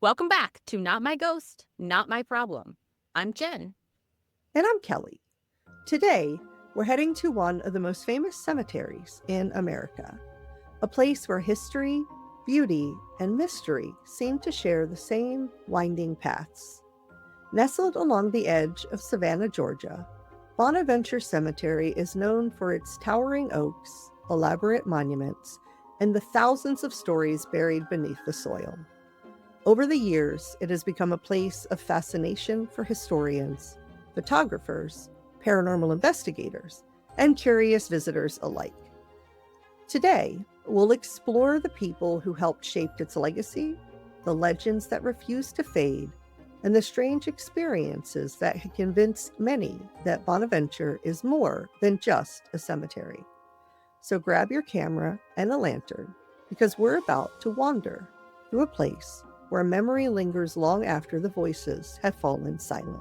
Welcome back to Not My Ghost, Not My Problem. I'm Jen. And I'm Kelly. Today, we're heading to one of the most famous cemeteries in America, a place where history, beauty, and mystery seem to share the same winding paths. Nestled along the edge of Savannah, Georgia, Bonaventure Cemetery is known for its towering oaks, elaborate monuments, and the thousands of stories buried beneath the soil. Over the years, it has become a place of fascination for historians, photographers, paranormal investigators, and curious visitors alike. Today, we'll explore the people who helped shape its legacy, the legends that refuse to fade, and the strange experiences that have convinced many that Bonaventure is more than just a cemetery. So grab your camera and a lantern, because we're about to wander through a place where memory lingers long after the voices have fallen silent.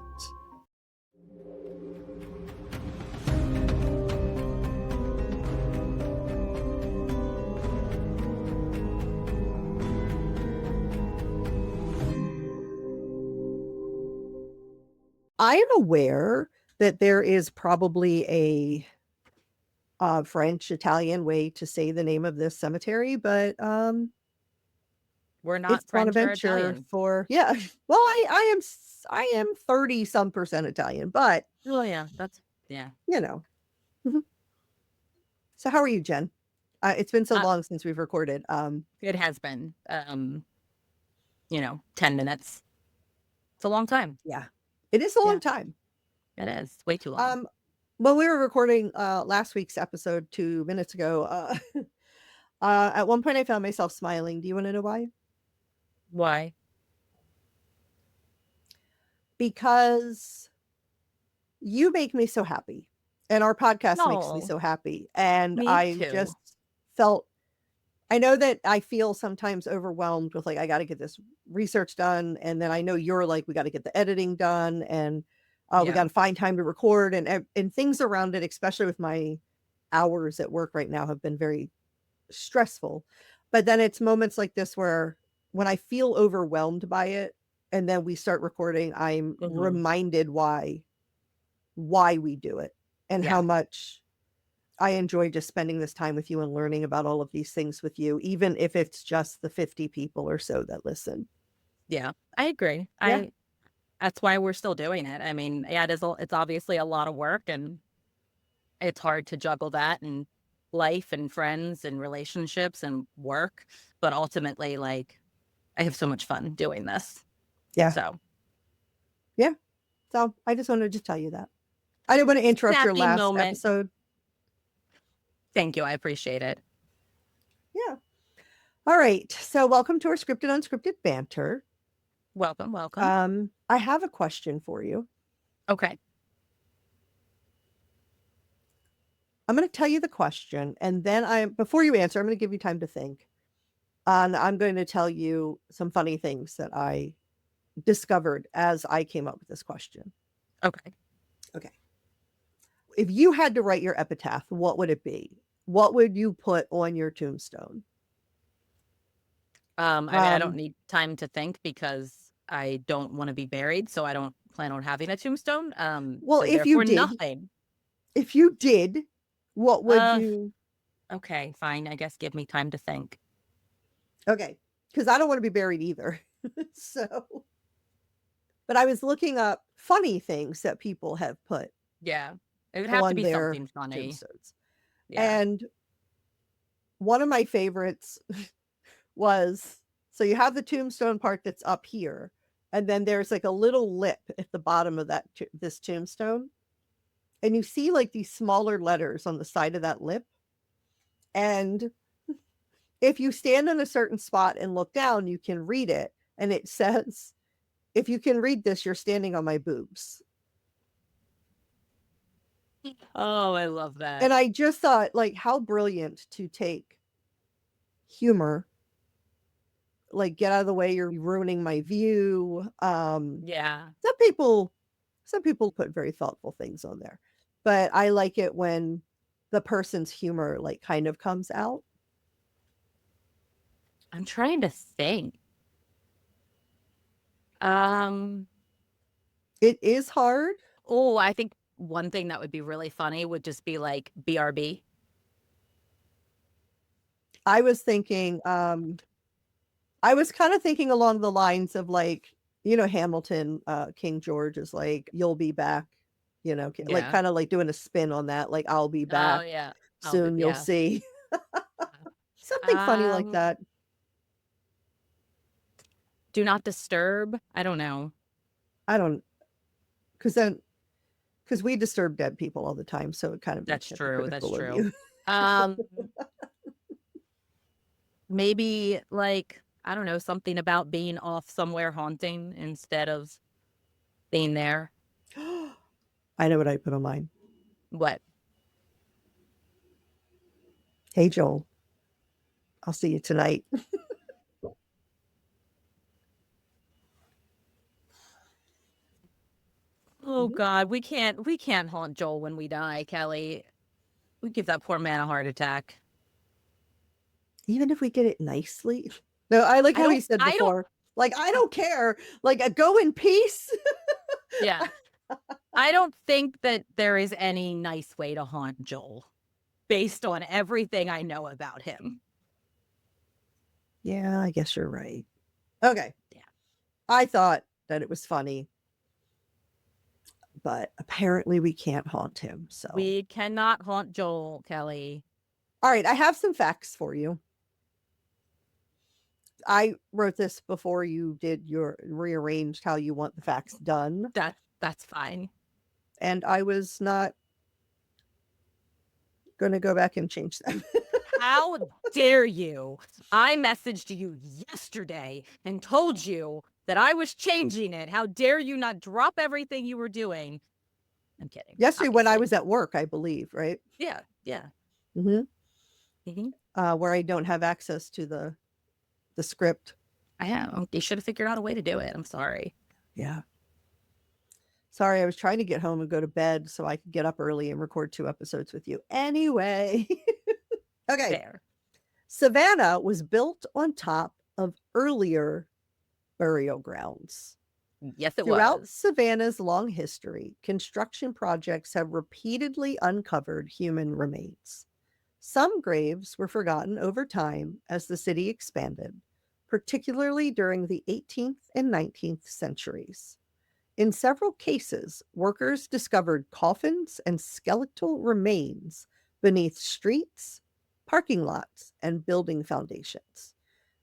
I am aware that there is probably a French, Italian way to say the name of this cemetery, but We're not it's French or Bonaventure Italian. yeah. Well, I am 30 some percent Italian, but Oh, yeah. Yeah. you know. Mhm. So how are you, Jen? It's been so Uh, long since we've recorded. it has been, 10 minutes. It's a long time. Yeah, it is a long Yeah, time. it is. Way too long. When we were recording last week's episode 2 minutes ago, at one point I found myself smiling. Do you want to know why? Why? Because you make me so happy, and our podcast makes me No, so happy, and me I too. just felt I know that I feel sometimes overwhelmed with like I got to get this research done, and then I know you're like we got to get the editing done, and we Yeah. got to find time to record, and things around it, especially with my hours at work right now, have been very stressful. But then it's moments like this where when I feel overwhelmed by it, and then we start recording, I'm Hmm. reminded why we do it and how Yeah. much I enjoy just spending this time with you and learning about all of these things with you, even if it's just the 50 people or so that listen. Yeah. I agree. Yeah. That's why we're still doing it. I mean, yeah, it's obviously a lot of work and it's hard to juggle that and life and friends and relationships and work. But ultimately, like, I have so much fun doing this. Yeah. So Yeah. So I just wanted to tell you that. I didn't want to interrupt your happy last moment. episode. Thank you. I appreciate it. Yeah. All right. So welcome to our scripted unscripted banter. Welcome. Welcome. I have a question for you. Okay. I'm going to tell you the question, and then before you answer, I'm going to give you time to think. And I'm going to tell you some funny things that I discovered as I came up with this question. Okay. Okay. If you had to write your epitaph, what would it be? What would you put on your tombstone? I mean, I don't need time to think because I don't want to be buried, so I don't plan on having a tombstone. Well, So therefore nothing. if you did, what would Uh, you? okay, fine. I guess give me time to think. Okay, because I don't want to be buried either. So, but I was looking up funny things that people have put Yeah. It would have to on be their something funny. tombstones. Yeah. And one of my favorites was so you have the tombstone part that's up here, and then there's like a little lip at the bottom of this tombstone, and you see like these smaller letters on the side of that lip. And if you stand in a certain spot and look down, you can read it, and it says, "If you can read this, you're standing on my boobs." Oh, I love that. And I just thought, like, how brilliant to take humor, like, get out of the way, you're ruining my view. Yeah. Some people some people put very thoughtful things on there, but I like it when the person's humor, like, kind of comes out. I'm trying to think. Um, It is hard. oh, I think one thing that would be really funny would just be like BRB. I was thinking, I was kind of thinking along the lines of like, Hamilton, King George is like, you'll be back, like Yeah. kind of like doing a spin on that, like, I'll be Oh, back yeah. soon, you'll Yeah. see. Something funny like Um, that. do not disturb. I don't know. I don't, because we disturb dead people all the time, so it kind of makes That's true. That's hypocritical of true. you. Um, maybe like, I don't know, something about being off somewhere haunting instead of being there. I know what I put on mine. What? Hey, Joel, I'll see you tonight. Oh God, we can't haunt Joel when we die, Kelly. We give that poor man a heart attack. Even if we get it nicely. No, I like how he said I don't before, like, I don't care. Like, go in peace. yeah. I don't think that there is any nice way to haunt Joel based on everything I know about him. Yeah, I guess you're right. Okay. Yeah. I thought that it was funny, but apparently we can't haunt him. So, We cannot haunt Joel, Kelly. all right, I have some facts for you. I wrote this before you did your rearranged how you want the facts done, That's fine. and I was not going to go back and change them. How dare you? I messaged you yesterday and told you that I was changing it. How dare you not drop everything you were doing? I'm kidding. Yesterday when I Obviously. was at work, I believe, right? Yeah, yeah. Mm-hmm. Hmm. Where I don't have access to the script. I am. You should have figured out a way to do it. I'm sorry. Yeah. Sorry, I was trying to get home and go to bed so I could get up early and record 2 episodes with you. Anyway. Okay. Fair. Savannah was built on top of earlier burial grounds. Yes, it Throughout was. Savannah's long history, construction projects have repeatedly uncovered human remains. Some graves were forgotten over time as the city expanded, particularly during the 18th and 19th centuries. In several cases, workers discovered coffins and skeletal remains beneath streets, parking lots, and building foundations.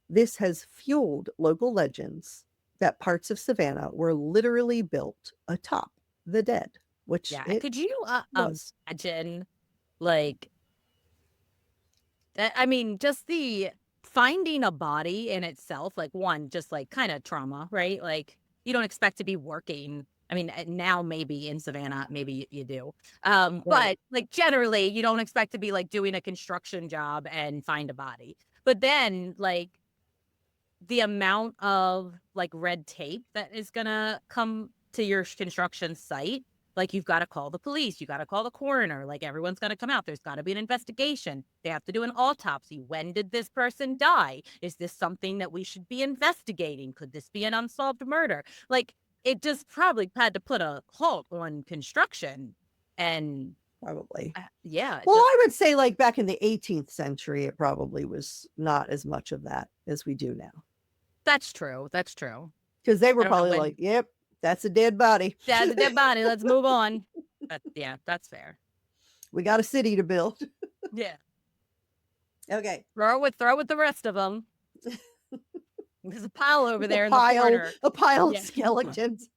This has fueled local legends that parts of Savannah were literally built atop the dead, which Yeah. it Could you was. imagine, like, I mean, just the finding a body in itself, like one, just like kind of trauma, right? Like you don't expect to be working. I mean, now maybe in Savannah, maybe you do. Right. But like generally, you don't expect to be like doing a construction job and find a body. But then like the amount of like red tape that is gonna come to your construction site, like you've got to call the police, you got to call the coroner, like everyone's gonna come out, there's got to be an investigation, they have to do an autopsy. When did this person die? Is this something that we should be investigating? Could this be an unsolved murder? Like it just probably had to put a halt on construction. And Probably. yeah, Well, just I would say like back in the 18th century, it probably was not as much of that as we do now. that's true, that's true. Because they I were don't know probably when. like, yep, that's a dead body. That's a dead body, let's move on. But yeah, that's fair. We got a city to build. Yeah. Okay. Throw it with the rest of them. There's a pile over A there in the pile, corner. a pile of Yeah. skeletons.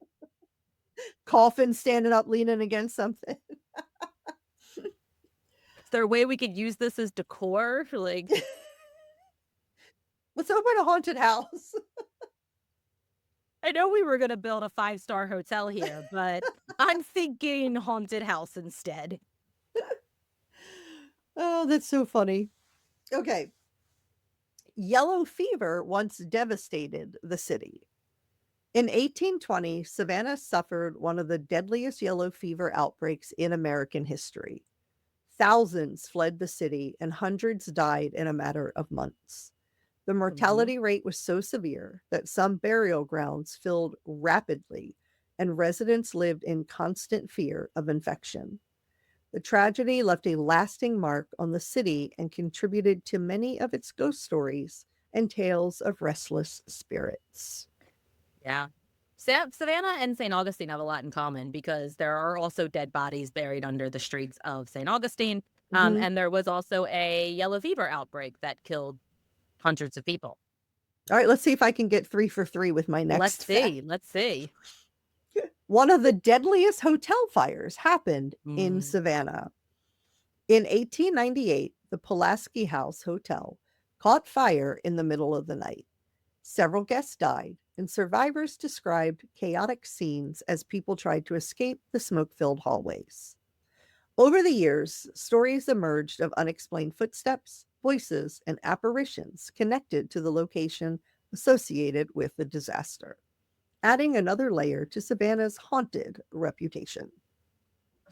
Coffin standing up, leaning against something. Is there a way we could use this as decor? Like, Let's open a haunted house. I know we were gonna build a 5-star hotel here, but I'm thinking haunted house instead. Oh, that's so funny. Okay. Yellow fever once devastated the city. In 1820, Savannah suffered one of the deadliest yellow fever outbreaks in American history. Thousands fled the city and hundreds died in a matter of months. The Mhm. mortality rate was so severe that some burial grounds filled rapidly, and residents lived in constant fear of infection. The tragedy left a lasting mark on the city and contributed to many of its ghost stories and tales of restless spirits. Yeah. Savannah and St. Augustine have a lot in common because there are also dead bodies buried under the streets of St. Augustine. Mhm. And there was also a yellow fever outbreak that killed hundreds of people. All right, let's see if I can get 3 for 3 with my Let's next fact. see. Let's see. One of the deadliest hotel fires happened in Mm. Savannah. In 1898, the Pulaski House Hotel caught fire in the middle of the night. Several guests died, and survivors described chaotic scenes as people tried to escape the smoke filled hallways. Over the years, stories emerged of unexplained footsteps, voices, and apparitions connected to the location associated with the disaster, adding another layer to Savannah's haunted reputation.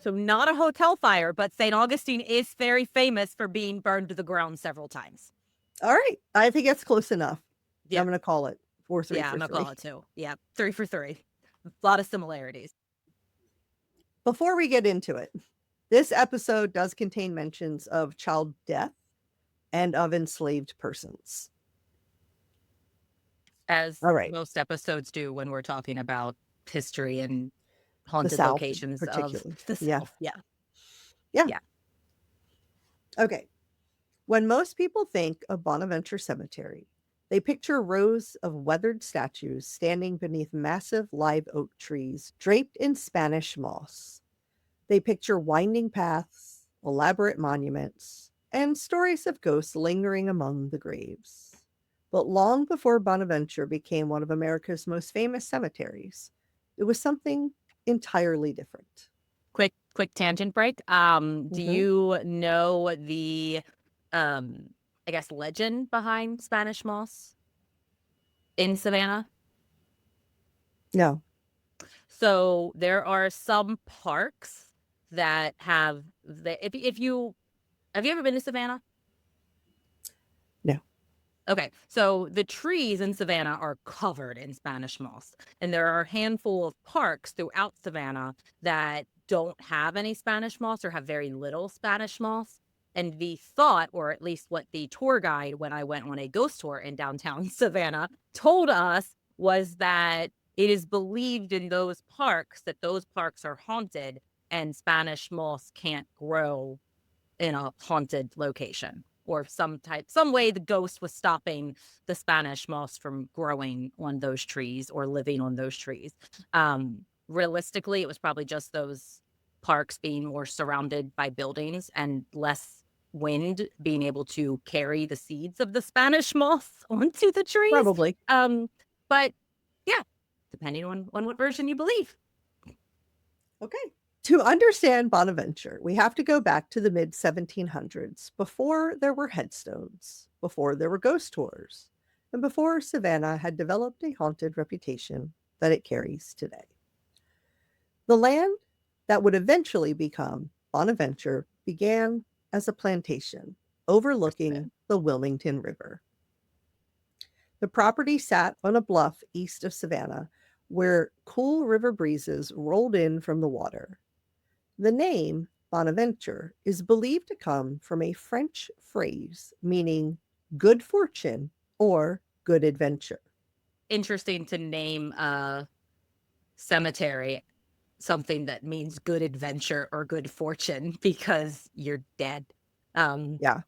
So, not a hotel fire, but St. Augustine is very famous for being burned to the ground several times. All right, I think it's close enough. Yeah. I'm going to call it 4 3 Yeah. for I'm going to call 3. it two. Yeah. 3 for 3. A lot of similarities. Before we get into it, this episode does contain mentions of child death and of enslaved persons. As All right, most episodes do when we're talking about history and the haunted South locations of particularly. the Yeah, South. Yeah. yeah. Yeah. Okay. When most people think of Bonaventure Cemetery, they picture rows of weathered statues standing beneath massive live oak trees draped in Spanish moss. They picture winding paths, elaborate monuments, and stories of ghosts lingering among the graves. But long before Bonaventure became one of America's most famous cemeteries, it was something entirely different. Quick tangent break. Do Mhm. you know the um I guess legend behind Spanish moss in Savannah? No, So there are some parks that have if you have you ever been to Savannah? no. Okay, so the trees in Savannah are covered in Spanish moss, and there are a handful of parks throughout Savannah that don't have any Spanish moss or have very little Spanish moss. And the thought, or at least what the tour guide when I went on a ghost tour in downtown Savannah told us, was that it is believed in those parks that those parks are haunted and Spanish moss can't grow in a haunted location, or some way the ghost was stopping the Spanish moss from growing on those trees or living on those trees. Realistically, it was probably just those parks being more surrounded by buildings and less wind being able to carry the seeds of the Spanish moss onto the trees. Probably. But yeah, depending on what version you believe. Okay. To understand Bonaventure, we have to go back to the mid 1700s, before there were headstones, before there were ghost tours, and before Savannah had developed a haunted reputation that it carries today. The land that would eventually become Bonaventure began as a plantation overlooking the Wilmington River. The property sat on a bluff east of Savannah where cool river breezes rolled in from the water. The name Bonaventure is believed to come from a French phrase meaning good fortune or good adventure. Interesting to name a cemetery something that means good adventure or good fortune because you're dead. Um, Yeah.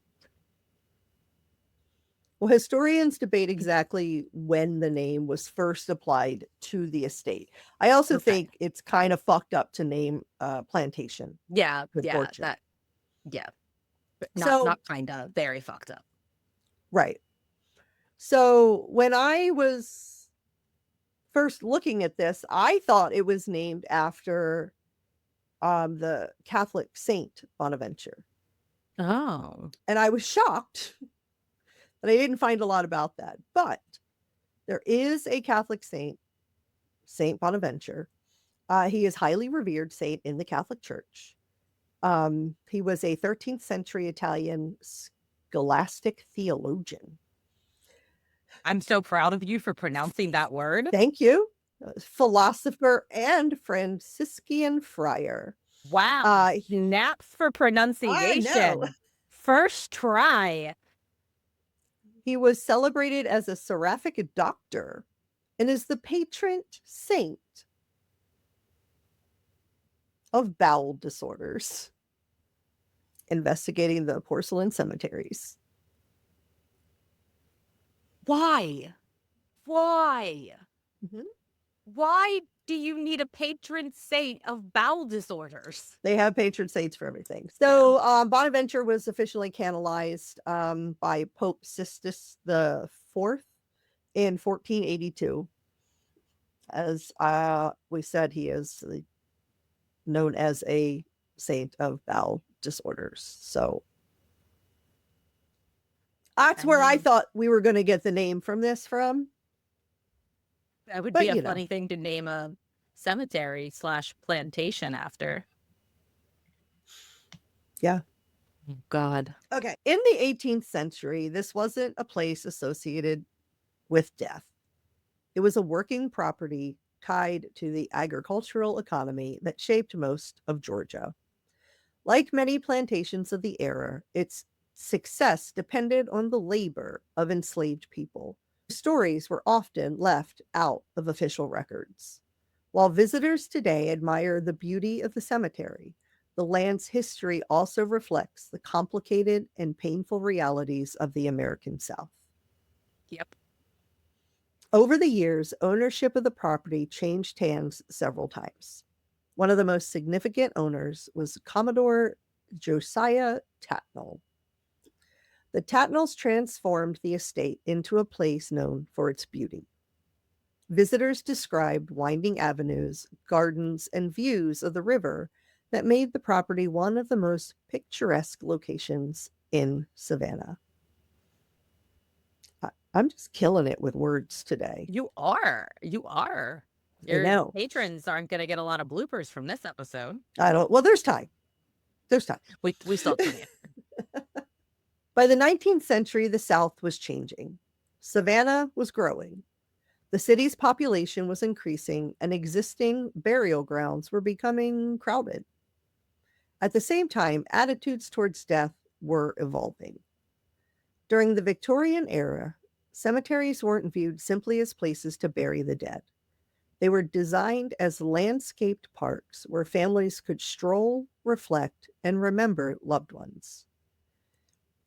Well, historians debate exactly when the name was first applied to the estate. I also okay. think it's kind of fucked up to name a plantation Yeah, good yeah, fortune. yeah. But not So, not kinda, very fucked up. right. So, when I was first looking at this, I thought it was named after the Catholic saint Bonaventure. Oh. And I was shocked that I didn't find a lot about that. But there is a Catholic saint, Saint Bonaventure. He is highly revered saint in the Catholic Church. He was a 13th century Italian scholastic theologian. I'm so proud of you for pronouncing that word. Thank you. Philosopher and Franciscan friar. Wow, Uh, snaps for I know. pronunciation. First try. He was celebrated as a seraphic doctor and is the patron saint of bowel disorders, investigating the porcelain cemeteries. Why? Why? Mhm. Why do you need a patron saint of bowel disorders? They have patron saints for everything. Yeah. So Bonaventure was officially canonized by Pope Sixtus the Fourth in 1482. As we said, he is known as a saint of bowel disorders. So that's I where I mean, thought we were going to get the name from this from. that would be But a you know, funny thing to name a cemetery slash plantation after. yeah. Oh, God. Okay. In the 18th century, this wasn't a place associated with death. It was a working property tied to the agricultural economy that shaped most of Georgia. Like many plantations of the era, its success depended on the labor of enslaved people. Stories were often left out of official records. While visitors today admire the beauty of the cemetery, the land's history also reflects the complicated and painful realities of the American South. Yep. Over the years, ownership of the property changed hands several times. One of the most significant owners was Commodore Josiah Tattnall. The Tattnalls transformed the estate into a place known for its beauty. Visitors described winding avenues, gardens, and views of the river that made the property one of the most picturesque locations in Savannah. I'm just killing it with words today. You are. You are. I Your know. patrons aren't going to get a lot of bloopers from this episode. I don't, well, there's time. There's time. We still have plenty of By the 19th century, the South was changing. Savannah was growing. The city's population was increasing, and existing burial grounds were becoming crowded. At the same time, attitudes towards death were evolving. During the Victorian era, cemeteries weren't viewed simply as places to bury the dead. They were designed as landscaped parks where families could stroll, reflect, and remember loved ones.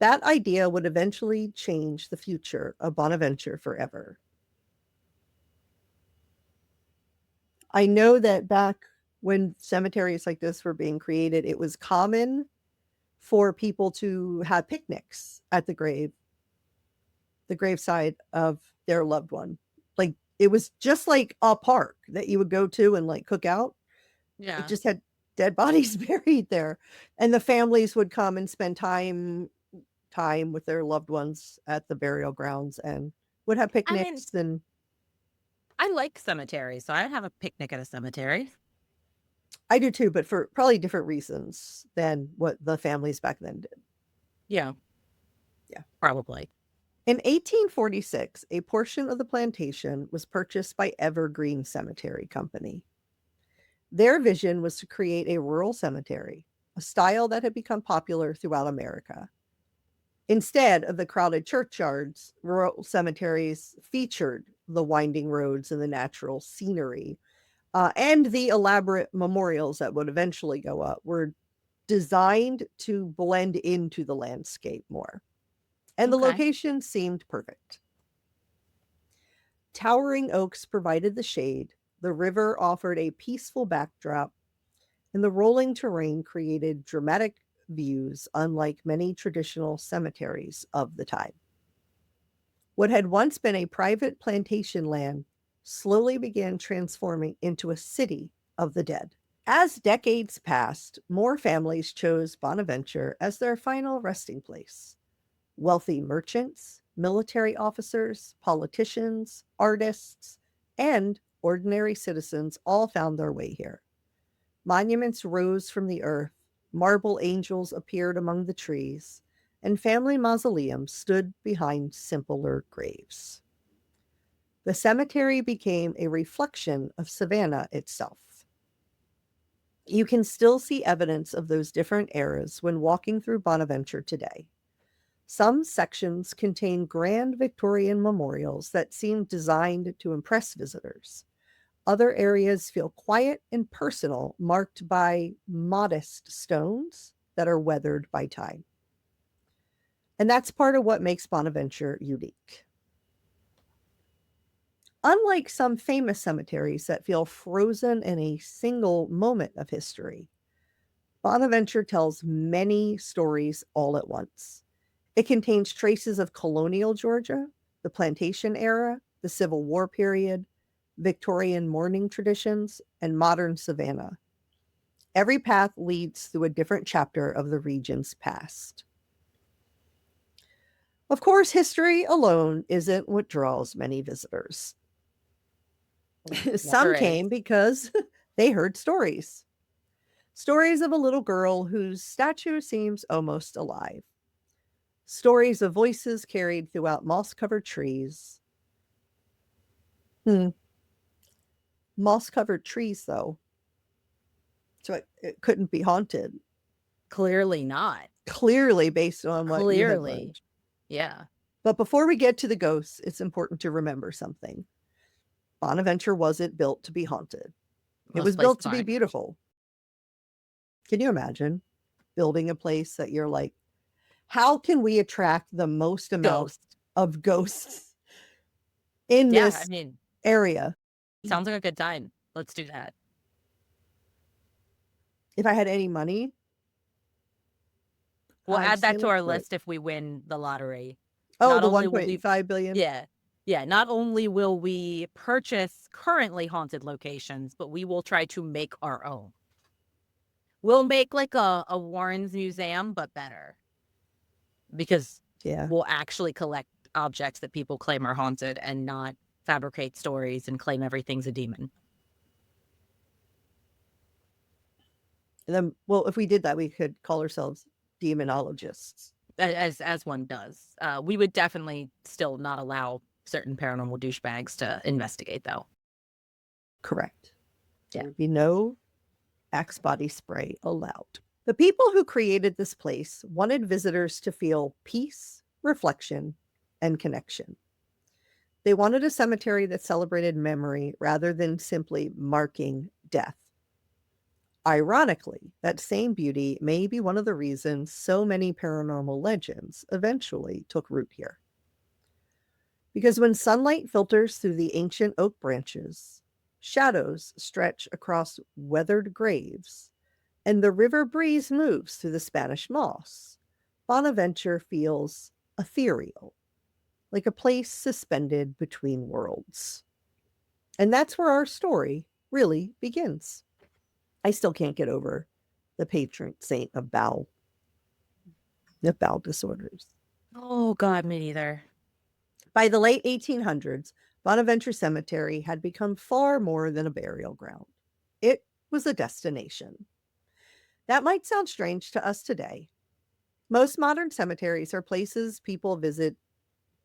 That idea would eventually change the future of Bonaventure forever. I know that back when cemeteries like this were being created, it was common for people to have picnics at the graveside of their loved one. Like it was just like a park that you would go to and like cook out. It Yeah. just had dead bodies buried there. And the families would come and spend time with their loved ones at the burial grounds and would have I mean, picnics. And I like cemeteries, so I'd have a picnic at a cemetery. I do too, but for probably different reasons than what the families back then did. Yeah. Yeah. Probably. In 1846, a portion of the plantation was purchased by Evergreen Cemetery Company. Their vision was to create a rural cemetery, a style that had become popular throughout America. Instead of the crowded churchyards, rural cemeteries featured the winding roads and the natural scenery, and the elaborate memorials that would eventually go up were designed to blend into the landscape more. And the Okay. location seemed perfect. Towering oaks provided the shade, the river offered a peaceful backdrop, and the rolling terrain created dramatic views unlike many traditional cemeteries of the time. What had once been a private plantation land slowly began transforming into a city of the dead. As decades passed, more families chose Bonaventure as their final resting place. Wealthy merchants, military officers, politicians, artists, and ordinary citizens all found their way here. Monuments rose from the earth, marble angels appeared among the trees, and family mausoleums stood behind simpler graves. The cemetery became a reflection of Savannah itself. You can still see evidence of those different eras when walking through Bonaventure today. Some sections contain grand Victorian memorials that seem designed to impress visitors. Other areas feel quiet and personal, marked by modest stones that are weathered by time. And that's part of what makes Bonaventure unique. Unlike some famous cemeteries that feel frozen in a single moment of history, Bonaventure tells many stories all at once. It contains traces of colonial Georgia, the plantation era, the Civil War period, Victorian mourning traditions, and modern Savannah. Every path leads through a different chapter of the region's past. Of course, history alone isn't what draws many visitors. Some came because they heard stories. Stories of a little girl whose statue seems almost alive. Stories of voices carried throughout moss-covered trees. Moss-covered trees, though. So it couldn't be haunted. Clearly not. Clearly, based on what you had learned. Yeah. But before we get to the ghosts, it's important to remember something. Bonaventure wasn't built to be haunted. It was built to be beautiful. Can you imagine building a place that you're like, how can we attract the most amount of ghosts in this area? Sounds like a good time. Let's do that. If I had any money, we'll add that to our list if we win the lottery. Oh, the 1.5 billion? Yeah. Yeah. Not only will we purchase currently haunted locations, but we will try to make our own. We'll make like a Warren's Museum, but better. Because we'll actually collect objects that people claim are haunted and not fabricate stories and claim everything's a demon. And then, well, if we did that, we could call ourselves demonologists. As one does. We would definitely still not allow certain paranormal douchebags to investigate, though. Correct. There would be no Axe body spray allowed. The people who created this place wanted visitors to feel peace, reflection, and connection. They wanted a cemetery that celebrated memory rather than simply marking death. Ironically, that same beauty may be one of the reasons so many paranormal legends eventually took root here. Because when sunlight filters through the ancient oak branches, shadows stretch across weathered graves, and the river breeze moves through the Spanish moss, Bonaventure feels ethereal, like a place suspended between worlds. And that's where our story really begins. I still can't get over the patron saint of bowel disorders. Oh, God, me neither. By the late 1800s, Bonaventure Cemetery had become far more than a burial ground. It was a destination. That might sound strange to us today. Most modern cemeteries are places people visit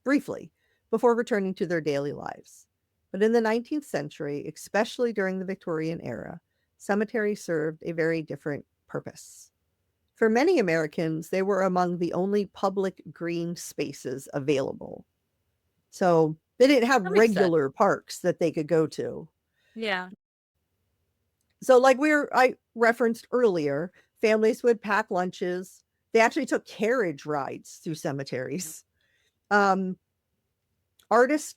briefly before returning to their daily lives. But in the 19th century, especially during the Victorian era, cemeteries served a very different purpose. For many Americans, they were among the only public green spaces available. So they didn't have regular parks that they could go to. Yeah. So like I referenced earlier, families would pack lunches. They actually took carriage rides through cemeteries. Artists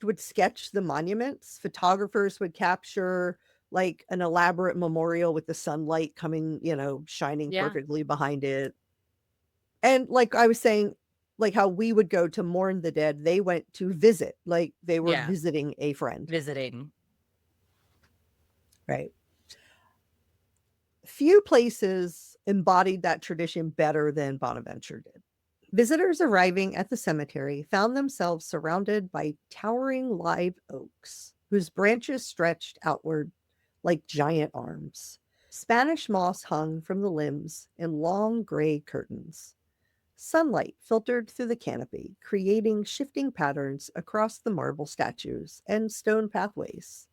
would sketch the monuments. Photographers would capture like an elaborate memorial with the sunlight coming, shining perfectly behind it. And like I was saying, like how we would go to mourn the dead, they went to visit, like they were visiting a friend. Right. Few places embodied that tradition better than Bonaventure did. Visitors arriving at the cemetery found themselves surrounded by towering live oaks, whose branches stretched outward like giant arms. Spanish moss hung from the limbs in long gray curtains. Sunlight filtered through the canopy, creating shifting patterns across the marble statues and stone pathways.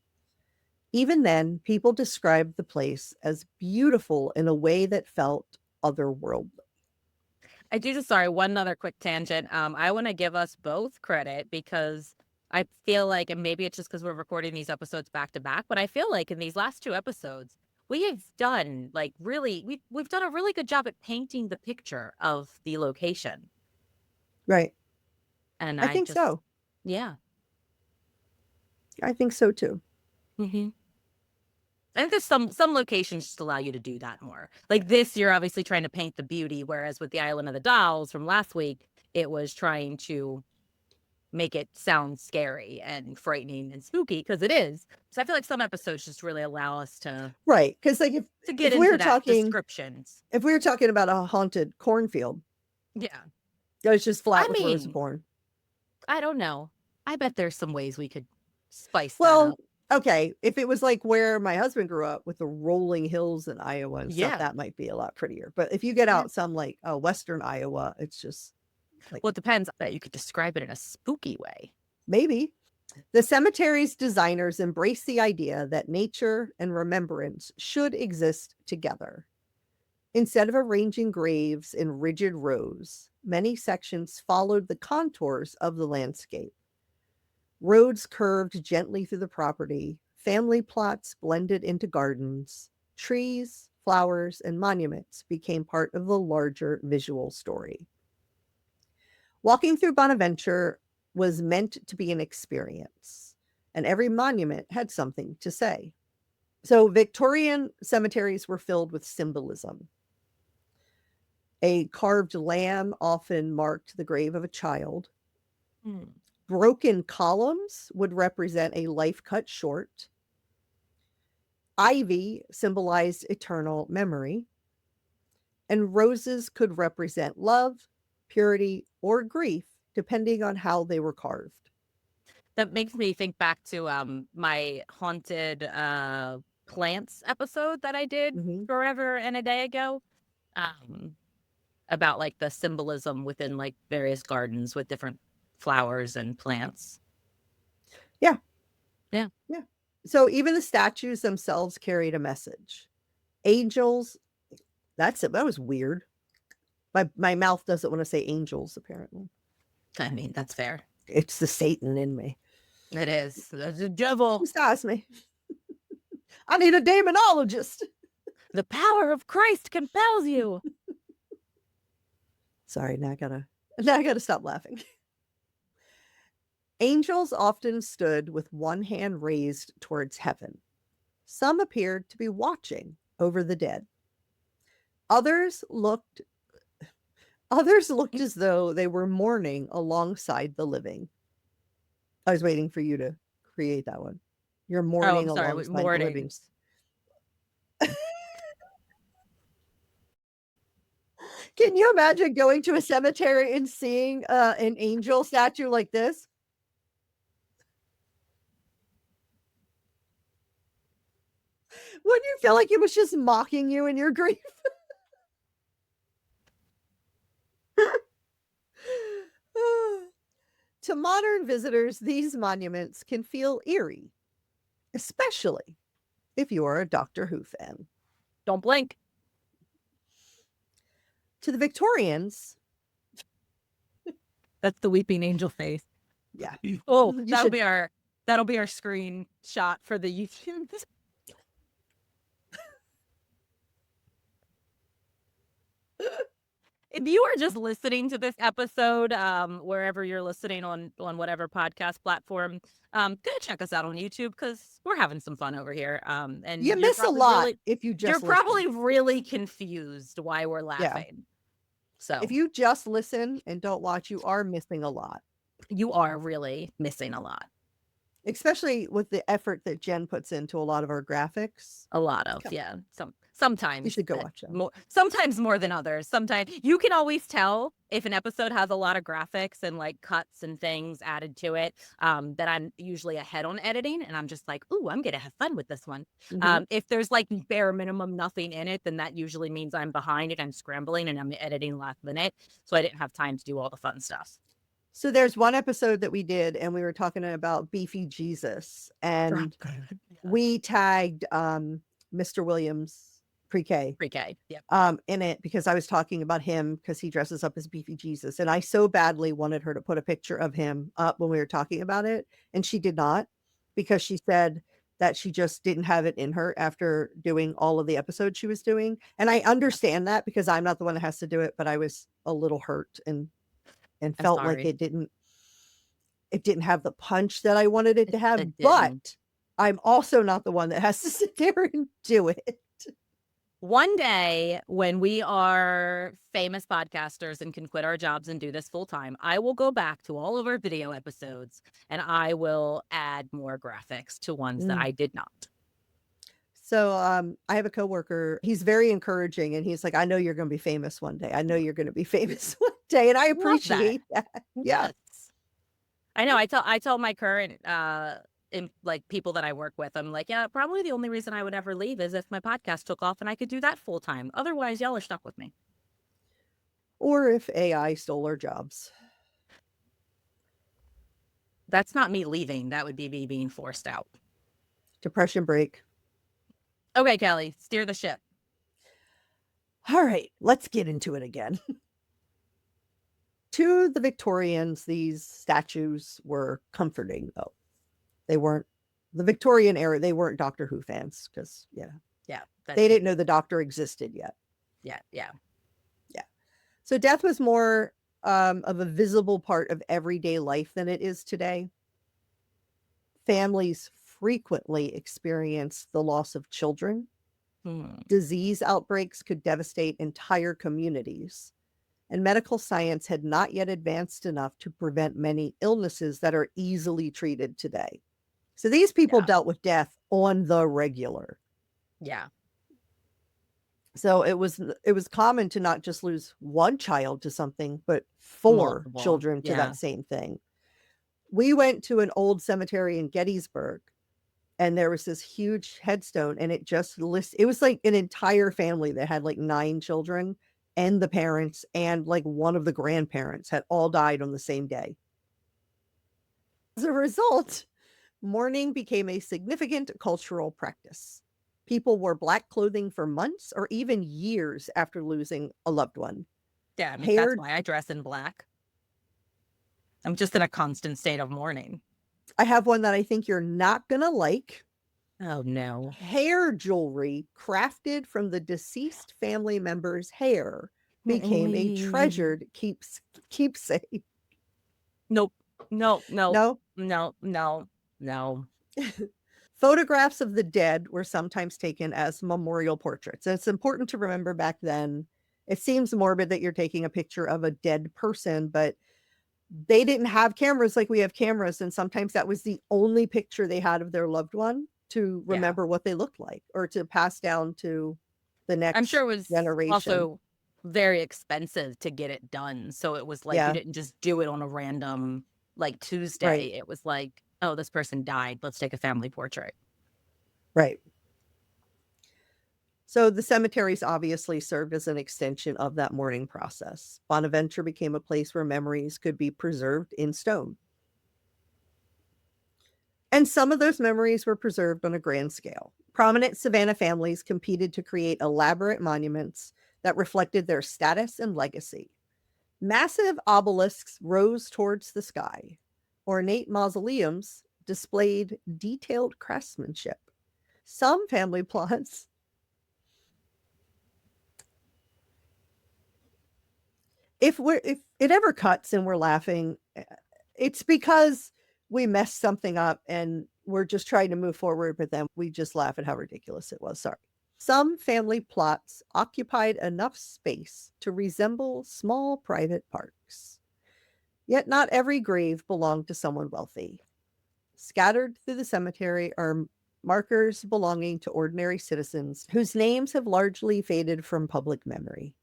Even then, people described the place as beautiful in a way that felt otherworldly. I do just sorry, one other quick tangent. I want to give us both credit because I feel like, and maybe it's just because we're recording these episodes back to back, but I feel like in these last two episodes, we have done like really, we've done a really good job at painting the picture of the location. Right. And I I think just, so. yeah. I think so too. Mm-hmm. I think there's some locations just allow you to do that more. Like this, you're obviously trying to paint the beauty, whereas with the Island of the Dolls from last week, it was trying to make it sound scary and frightening and spooky because it is. So I feel like some episodes just really allow us to Right. Because like get if we into were that talking descriptions. if we were talking about a haunted cornfield, Yeah. it was just flat I with rows of mean, corn. I don't know. I bet there's some ways we could spice that Well, up. okay, if it was like where my husband grew up with the rolling hills in Iowa and stuff, Yeah. that might be a lot prettier. But if you get Yeah. out some like western Iowa, it's just like Well, it depends. That you could describe it in a spooky way. maybe. The cemetery's designers embrace the idea that nature and remembrance should exist together. Instead of arranging graves in rigid rows, many sections followed the contours of the landscape. Roads curved gently through the property, family plots blended into gardens, trees, flowers, and monuments became part of the larger visual story. Walking through Bonaventure was meant to be an experience, and every monument had something to say. So, Victorian cemeteries were filled with symbolism. A carved lamb often marked the grave of a child. Broken columns would represent a life cut short. Ivy symbolized eternal memory. And roses could represent love, purity, or grief, depending on how they were carved. That makes me think back to my haunted plants episode that I did forever and a day ago. About like the symbolism within like various gardens with different flowers and plants. Yeah. Yeah. Yeah. So even the statues themselves carried a message. Angels, that's it. That was weird. My mouth doesn't want to say angels, apparently. I mean, that's fair. It's the Satan in me. It is. There's a devil. Excuse me. I need a demonologist. The power of Christ compels you. Sorry, now I gotta stop laughing. Angels often stood with one hand raised towards heaven. Some appeared to be watching over the dead. Others looked as though they were mourning alongside the living. I was waiting for you to create that one. You're mourning alongside the living. Can you imagine going to a cemetery and seeing an angel statue like this? Wouldn't you feel like it was just mocking you in your grief? To modern visitors, these monuments can feel eerie, especially if you are a Doctor Who fan. Don't blink. To the Victorians, that's the weeping angel face. Yeah. Oh, that'll be our screenshot for the YouTube. If you are just listening to this episode, wherever you're listening on whatever podcast platform, go check us out on YouTube because we're having some fun over here. And you miss a lot if you just you're probably really confused why we're laughing. Yeah. So if you just listen and don't watch, you are missing a lot. You are really missing a lot. especially with the effort that Jen puts into a lot of our graphics. A lot of, Come on, yeah. you Sometimes should go watch them. sometimes more than others. Sometimes you can always tell if an episode has a lot of graphics and like cuts and things added to it. That I'm usually ahead on editing, and I'm just like, ooh, I'm gonna have fun with this one. Mhm. If there's like bare minimum nothing in it, then that usually means I'm behind and I'm scrambling and I'm editing last minute, so I didn't have time to do all the fun stuff. So there's one episode that we did, and we were talking about Beefy Jesus, and we tagged Mr. Williams pre-K Pre-K, yep. in it because I was talking about him because he dresses up as Beefy Jesus, and I so badly wanted her to put a picture of him up when we were talking about it, and she did not, because she said that she just didn't have it in her after doing all of the episodes she was doing. And I understand that because I'm not the one that has to do it, but I was a little hurt and I'm felt like sorry. it didn't have the punch that I wanted it to have, It didn't. but I'm also not the one that has to sit there and do it. One day when we are famous podcasters and can quit our jobs and do this full time, I will go back to all of our video episodes and I will add more graphics to ones that Mm. I did not. So I have a coworker. He's very encouraging, and he's like, "I know you're going to be famous one day. I know you're going to be famous one day," and I Love that. appreciate that. Yeah. Yes. I know. I tell my current like people that I work with, I'm like, yeah, probably the only reason I would ever leave is if my podcast took off and I could do that full time. Otherwise, y'all are stuck with me. Or if AI stole our jobs. That's not me leaving. That would be me being forced out. Depression break. Okay, Kelly, steer the ship. All right, let's get into it again. To the Victorians, these statues were comforting, though. They weren't the Victorian era. They weren't Doctor Who fans because, Yeah. they didn't know the Doctor existed yet. Yeah. So death was more of a visible part of everyday life than it is today. Families frequently experience the loss of children. Disease outbreaks could devastate entire communities, and medical science had not yet advanced enough to prevent many illnesses that are easily treated today. So these people Yeah. dealt with death on the regular. Yeah. So it was common to not just lose one child to something, but 4 Multiple. children to Yeah. that same thing. We went to an old cemetery in Gettysburg, and there was this huge headstone, and it just it was like an entire family that had like 9 children, and the parents and like one of the grandparents had all died on the same day. As a result, mourning became a significant cultural practice. People wore black clothing for months or even years after losing a loved one. Yeah. I mean, Hair, that's why I dress in black. I'm just in a constant state of mourning. I have one that I think you're not going to like. Oh, no. Hair jewelry crafted from the deceased family member's hair became a treasured keepsake. Nope. No. No? No. Photographs of the dead were sometimes taken as memorial portraits. And it's important to remember back then, it seems morbid that you're taking a picture of a dead person, but they didn't have cameras like we have cameras. And sometimes that was the only picture they had of their loved one to remember what they looked like or to pass down to the next I'm sure it was generation. also very expensive to get it done. So it was like you didn't just do it on a random like Tuesday. Right. It was like, oh, this person died. Let's take a family portrait. Right. So the cemeteries obviously served as an extension of that mourning process. Bonaventure became a place where memories could be preserved in stone. And some of those memories were preserved on a grand scale. Prominent Savannah families competed to create elaborate monuments that reflected their status and legacy. Massive obelisks rose towards the sky. Ornate mausoleums displayed detailed craftsmanship. Some family plots if it ever cuts and we're laughing, it's because we messed something up and we're just trying to move forward, but then we just laugh at how ridiculous it was. Sorry. Some family plots occupied enough space to resemble small private parks. Yet not every grave belonged to someone wealthy. Scattered through the cemetery are markers belonging to ordinary citizens whose names have largely faded from public memory.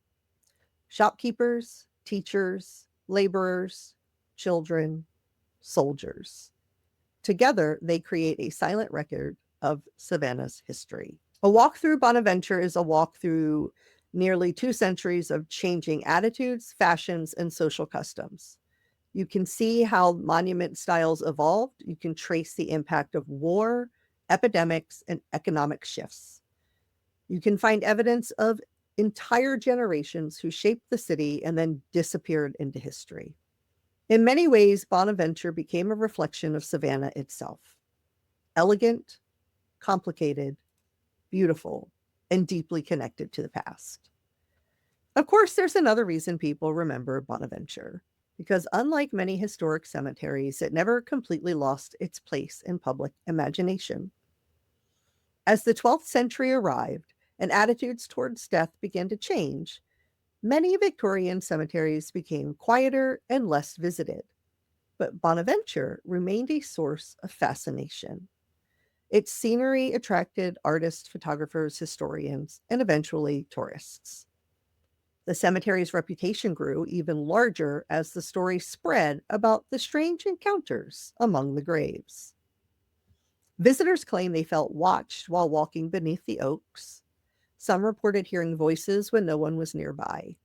Shopkeepers, teachers, laborers, children, soldiers. Together, they create a silent record of Savannah's history. A walk through Bonaventure is a walk through nearly 2 centuries of changing attitudes, fashions, and social customs. You can see how monument styles evolved. You can trace the impact of war, epidemics, and economic shifts. You can find evidence of entire generations who shaped the city and then disappeared into history. In many ways, Bonaventure became a reflection of Savannah itself. Elegant, complicated, beautiful, and deeply connected to the past. Of course, there's another reason people remember Bonaventure, because unlike many historic cemeteries, it never completely lost its place in public imagination. As the 12th century arrived and attitudes towards death began to change, many Victorian cemeteries became quieter and less visited. But Bonaventure remained a source of fascination. Its scenery attracted artists, photographers, historians, and eventually tourists. The cemetery's reputation grew even larger as the story spread about the strange encounters among the graves. Visitors claim they felt watched while walking beneath the oaks. Some reported hearing voices when no one was nearby.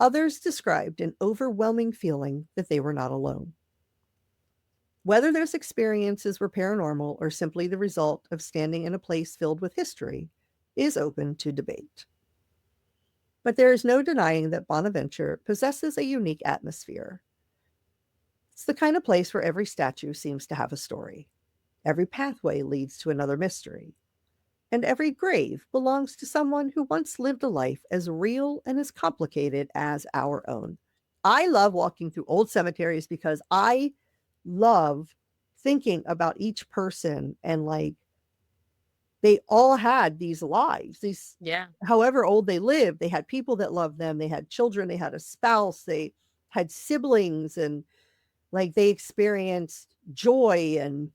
Others described an overwhelming feeling that they were not alone. Whether those experiences were paranormal or simply the result of standing in a place filled with history is open to debate. But there is no denying that Bonaventure possesses a unique atmosphere. It's the kind of place where every statue seems to have a story. Every pathway leads to another mystery. And every grave belongs to someone who once lived a life as real and as complicated as our own. I love walking through old cemeteries because I love thinking about each person and like they all had these lives, these Yeah. however old they lived, they had people that loved them, they had children, they had a spouse, they had siblings, and like they experienced joy and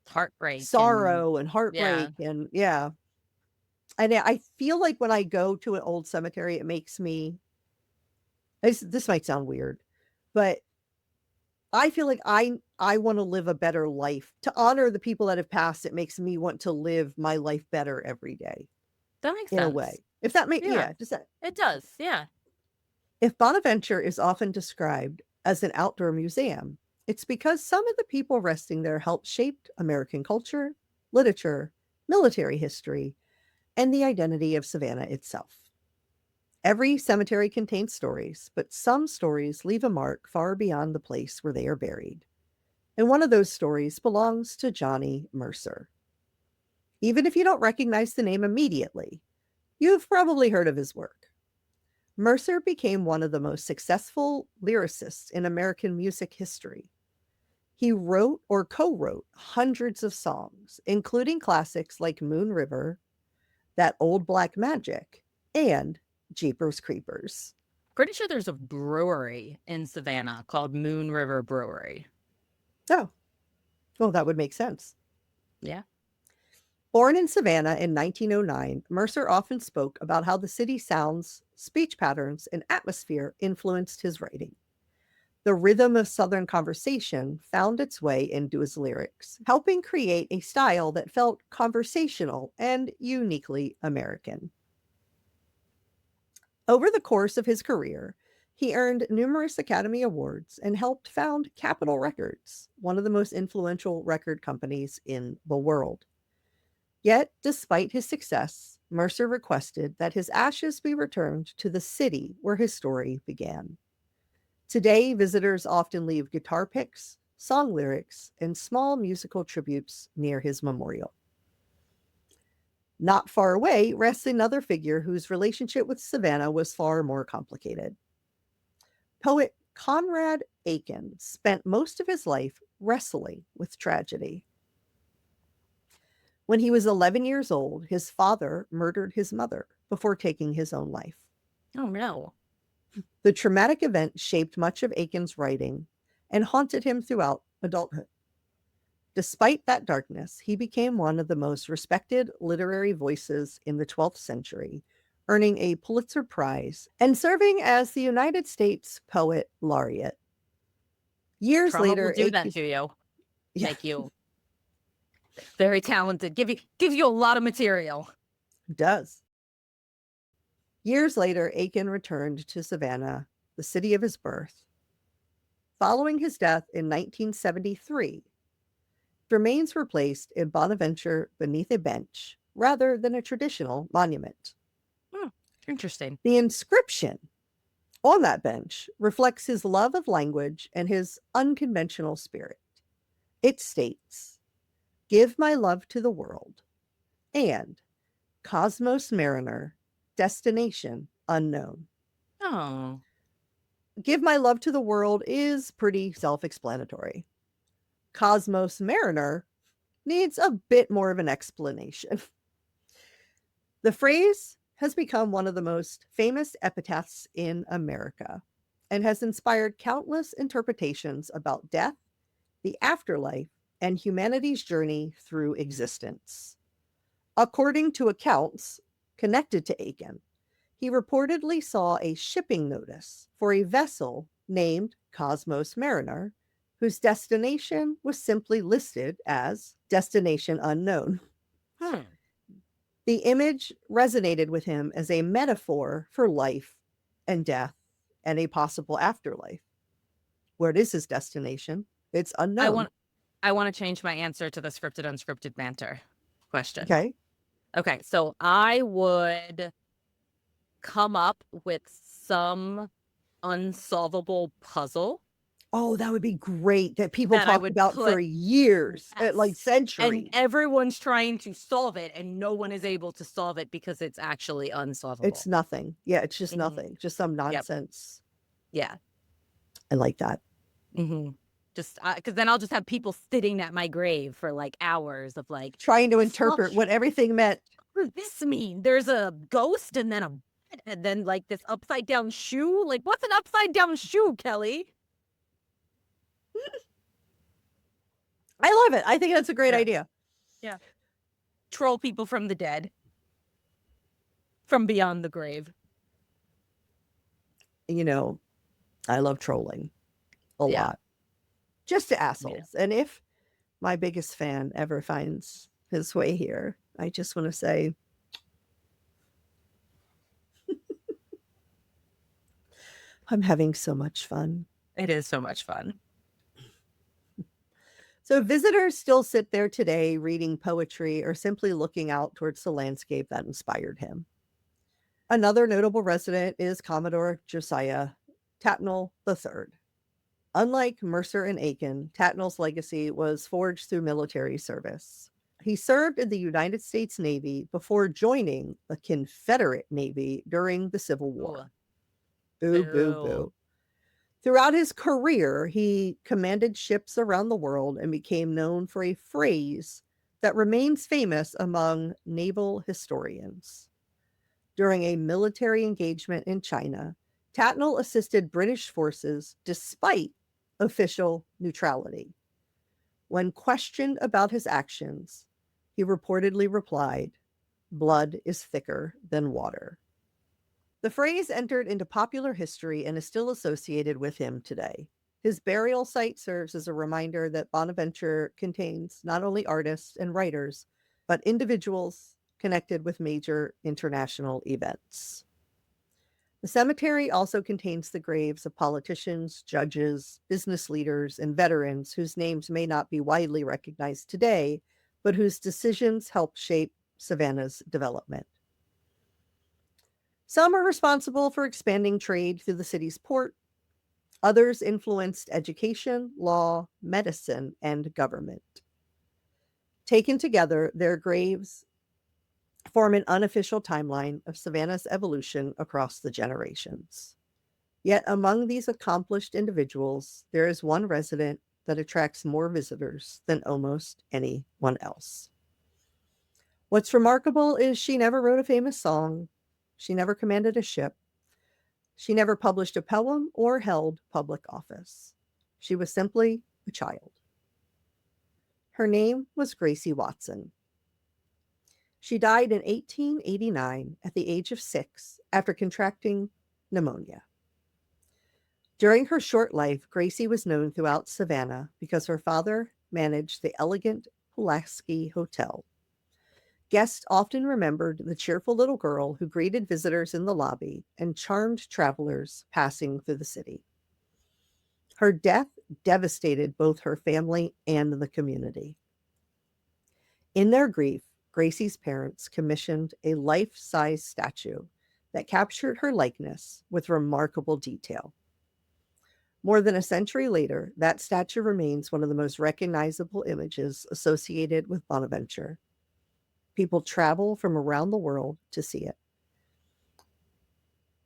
Heartbreak and sorrow and yeah. heartbreak and yeah. And I feel like when I go to an old cemetery, it makes me this might sound weird, but I feel like I wanna live a better life. To honor the people that have passed, it makes me want to live my life better every day That makes in a sense. way. If that makes Yeah. yeah, does that It does. Yeah. if Bonaventure is often described as an outdoor museum, it's because some of the people resting there helped shape American culture, literature, military history, and the identity of Savannah itself. Every cemetery contains stories, but some stories leave a mark far beyond the place where they are buried. And one of those stories belongs to Johnny Mercer. Even if you don't recognize the name immediately, you've probably heard of his work. Mercer became one of the most successful lyricists in American music history. He wrote or co wrote hundreds of songs, including classics like Moon River, That Old Black Magic, and Jeepers Creepers. Pretty sure there's a brewery in Savannah called Moon River Brewery. Oh, well, that would make sense. Yeah. Born in Savannah in 1909, Mercer often spoke about how the city's sounds, speech patterns, and atmosphere influenced his writing. The rhythm of Southern conversation found its way into his lyrics, helping create a style that felt conversational and uniquely American. Over the course of his career, he earned numerous Academy Awards and helped found Capitol Records, one of the most influential record companies in the world. Yet, despite his success, Mercer requested that his ashes be returned to the city where his story began. Today, visitors often leave guitar picks, song lyrics, and small musical tributes near his memorial. Not far away rests another figure whose relationship with Savannah was far more complicated. Poet Conrad Aiken spent most of his life wrestling with tragedy. When he was 11 years old, his father murdered his mother before taking his own life. Oh no. The traumatic event shaped much of Aiken's writing and haunted him throughout adulthood. Despite that darkness, he became one of the most respected literary voices in the 12th century, earning a Pulitzer Prize and serving as the United States Poet Laureate. Years Trauma will later, do that Aiken, to you. yeah, Make you very talented. Give you a lot of material. does. Years later, Aiken returned to Savannah, the city of his birth. Following his death in 1973, remains were placed in Bonaventure beneath a bench rather than a traditional monument. Hmm, interesting. The inscription on that bench reflects his love of language and his unconventional spirit. It states, "Give my love to the world," and "Cosmos Mariner, destination unknown." Oh, "Give my love to the world" is pretty self explanatory. "Cosmos Mariner" needs a bit more of an explanation. The phrase has become one of the most famous epitaphs in America and has inspired countless interpretations about death, the afterlife, and humanity's journey through existence. According to accounts connected to Aiken, he reportedly saw a shipping notice for a vessel named Cosmos Mariner, whose destination was simply listed as destination unknown. hmm. The image resonated with him as a metaphor for life and death and a possible afterlife. Where is his destination? It's I unknown. want I want to change my answer to the scripted unscripted banter question. Okay. Okay, so I would come up with some unsolvable puzzle Oh, that would be great that people that I talked would about for put. years, like Yes. And centuries. everyone's trying to solve it, and no one is able to solve it because it's actually It's unsolvable. nothing. Yeah, it's just Mhm. nothing. Just some Yep. nonsense. Yeah. I like that. Just because then I'll just have people sitting at my grave for like hours of like, Trying to so interpret what everything meant. what does this mean? There's a ghost and then a bed and then like this upside down shoe. Like, what's an upside down shoe, Kelly? I love it. I think that's a great Yeah. idea. Yeah. Troll people from the dead, from beyond the grave. You know, I love trolling a Yeah. lot. Just to Yeah. assholes. And if my biggest fan ever finds his way here, I just want to say, I'm having so much fun. It is so much fun. So visitors still sit there today reading poetry or simply looking out towards the landscape that inspired him. Another notable resident is Commodore Josiah Tattnall III. Unlike Mercer and Aiken, Tattnall's legacy was forged through military service. He served in the United States Navy before joining the Confederate Navy during the Civil War. Boo, boo, Boo. boo. Throughout his career, he commanded ships around the world and became known for a phrase that remains famous among naval historians. During a military engagement in China, Tattnall assisted British forces despite official neutrality. When questioned about his actions, he reportedly replied, "Blood is thicker than water." The phrase entered into popular history and is still associated with him today. His burial site serves as a reminder that Bonaventure contains not only artists and writers, but individuals connected with major international events. The cemetery also contains the graves of politicians, judges, business leaders, and veterans whose names may not be widely recognized today, but whose decisions helped shape Savannah's development. Some are responsible for expanding trade through the city's port. Others influenced education, law, medicine, and government. Taken together, their graves form an unofficial timeline of Savannah's evolution across the generations. Yet among these accomplished individuals, there is one resident that attracts more visitors than almost anyone else. What's remarkable is she never wrote a famous song. She never commanded a ship. She never published a poem or held public office. She was simply a child. Her name was Gracie Watson. She died in 1889 at the age of 6 after contracting pneumonia. During her short life, Gracie was known throughout Savannah because her father managed the elegant Pulaski Hotel. Guests often remembered the cheerful little girl who greeted visitors in the lobby and charmed travelers passing through the city. Her death devastated both her family and the community. In their grief, Gracie's parents commissioned a life-size statue that captured her likeness with remarkable detail. More than a century later, that statue remains one of the most recognizable images associated with Bonaventure. People travel from around the world to see it.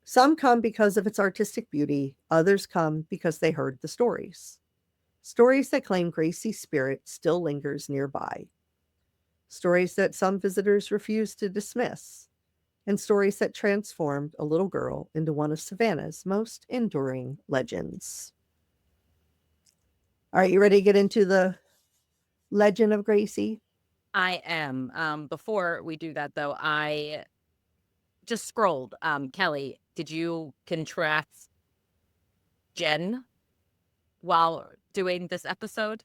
Some come because of its artistic beauty, others come because they heard the stories. Stories that claim Gracie's spirit still lingers nearby. Stories that some visitors refuse to dismiss, and stories that transformed a little girl into one of Savannah's most enduring legends. All right, you ready to get into the legend of Gracie? I am. Before we do that, though, I just scrolled. Kelly, did you contrast Jen while doing this episode?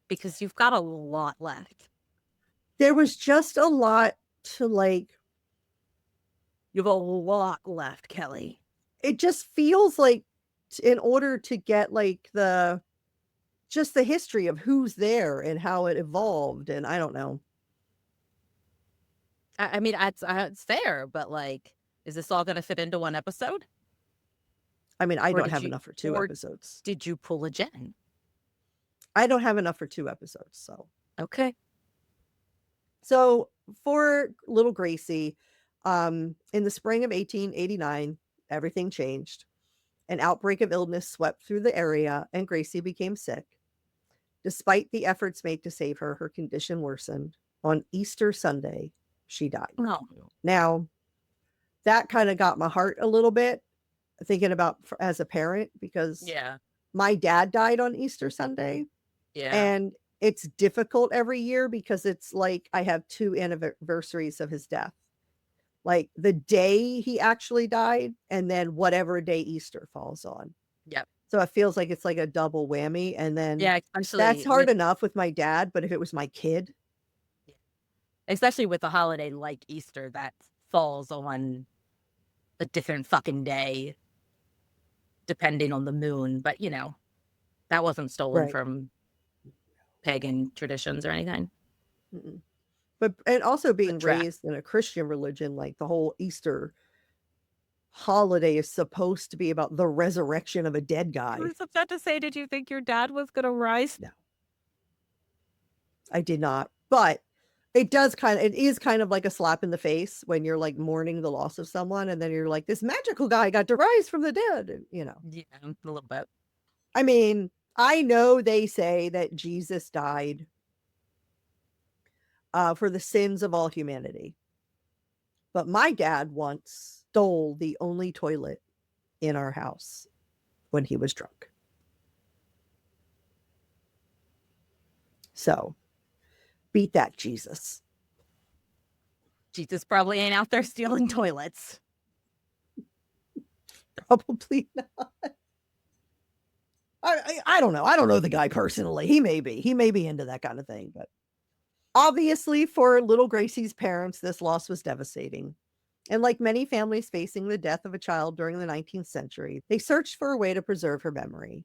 Because you've got a lot left. There was just a lot to like. You have a lot left, Kelly. It just feels like in order to get like the history of who's there and how it evolved, and I don't know. I mean, it's fair, but like, is this all going to fit into one episode? I mean, I Or don't did have you- enough for 2 or episodes. Did you pull a Jen? I don't have enough for 2 episodes, so. Okay. So for little Gracie, in the spring of 1889, everything changed. An outbreak of illness swept through the area, and Gracie became sick. Despite the efforts made to save her, her condition worsened. On Easter Sunday, she died. No. Now, that kind of got my heart a little bit, thinking about as a parent, because Yeah. my dad died on Easter Sunday. Yeah. And it's difficult every year because it's like I have 2 anniversaries of his death. Like the day he actually died, and then whatever day Easter falls on. Yep. So it feels like it's like a double whammy. And then Yeah, that's especially hard enough with my dad, but if it was my kid, especially with a holiday like Easter that falls on a different fucking day, depending on the moon. But you know, that wasn't stolen right? from pagan traditions or anything. Mm-mm. But and also being trap. raised in a Christian religion, like the whole Easter holiday is supposed to be about the resurrection of a dead guy. I was about to say, did you think your dad was going to rise? No, I did not. But it is kind of like a slap in the face when you're like mourning the loss of someone, and then you're like, this magical guy got to rise from the dead, and, you know. Yeah, a little bit. I mean, I know they say that Jesus died for the sins of all humanity. But my dad once stole the only toilet in our house when he was drunk. So, beat that, Jesus. Jesus probably ain't out there stealing toilets. Probably not. I don't know. I don't know the guy personally. He may be. He may be into that kind of thing. But obviously, for little Gracie's parents, this loss was devastating. And like many families facing the death of a child during the 19th century, they searched for a way to preserve her memory.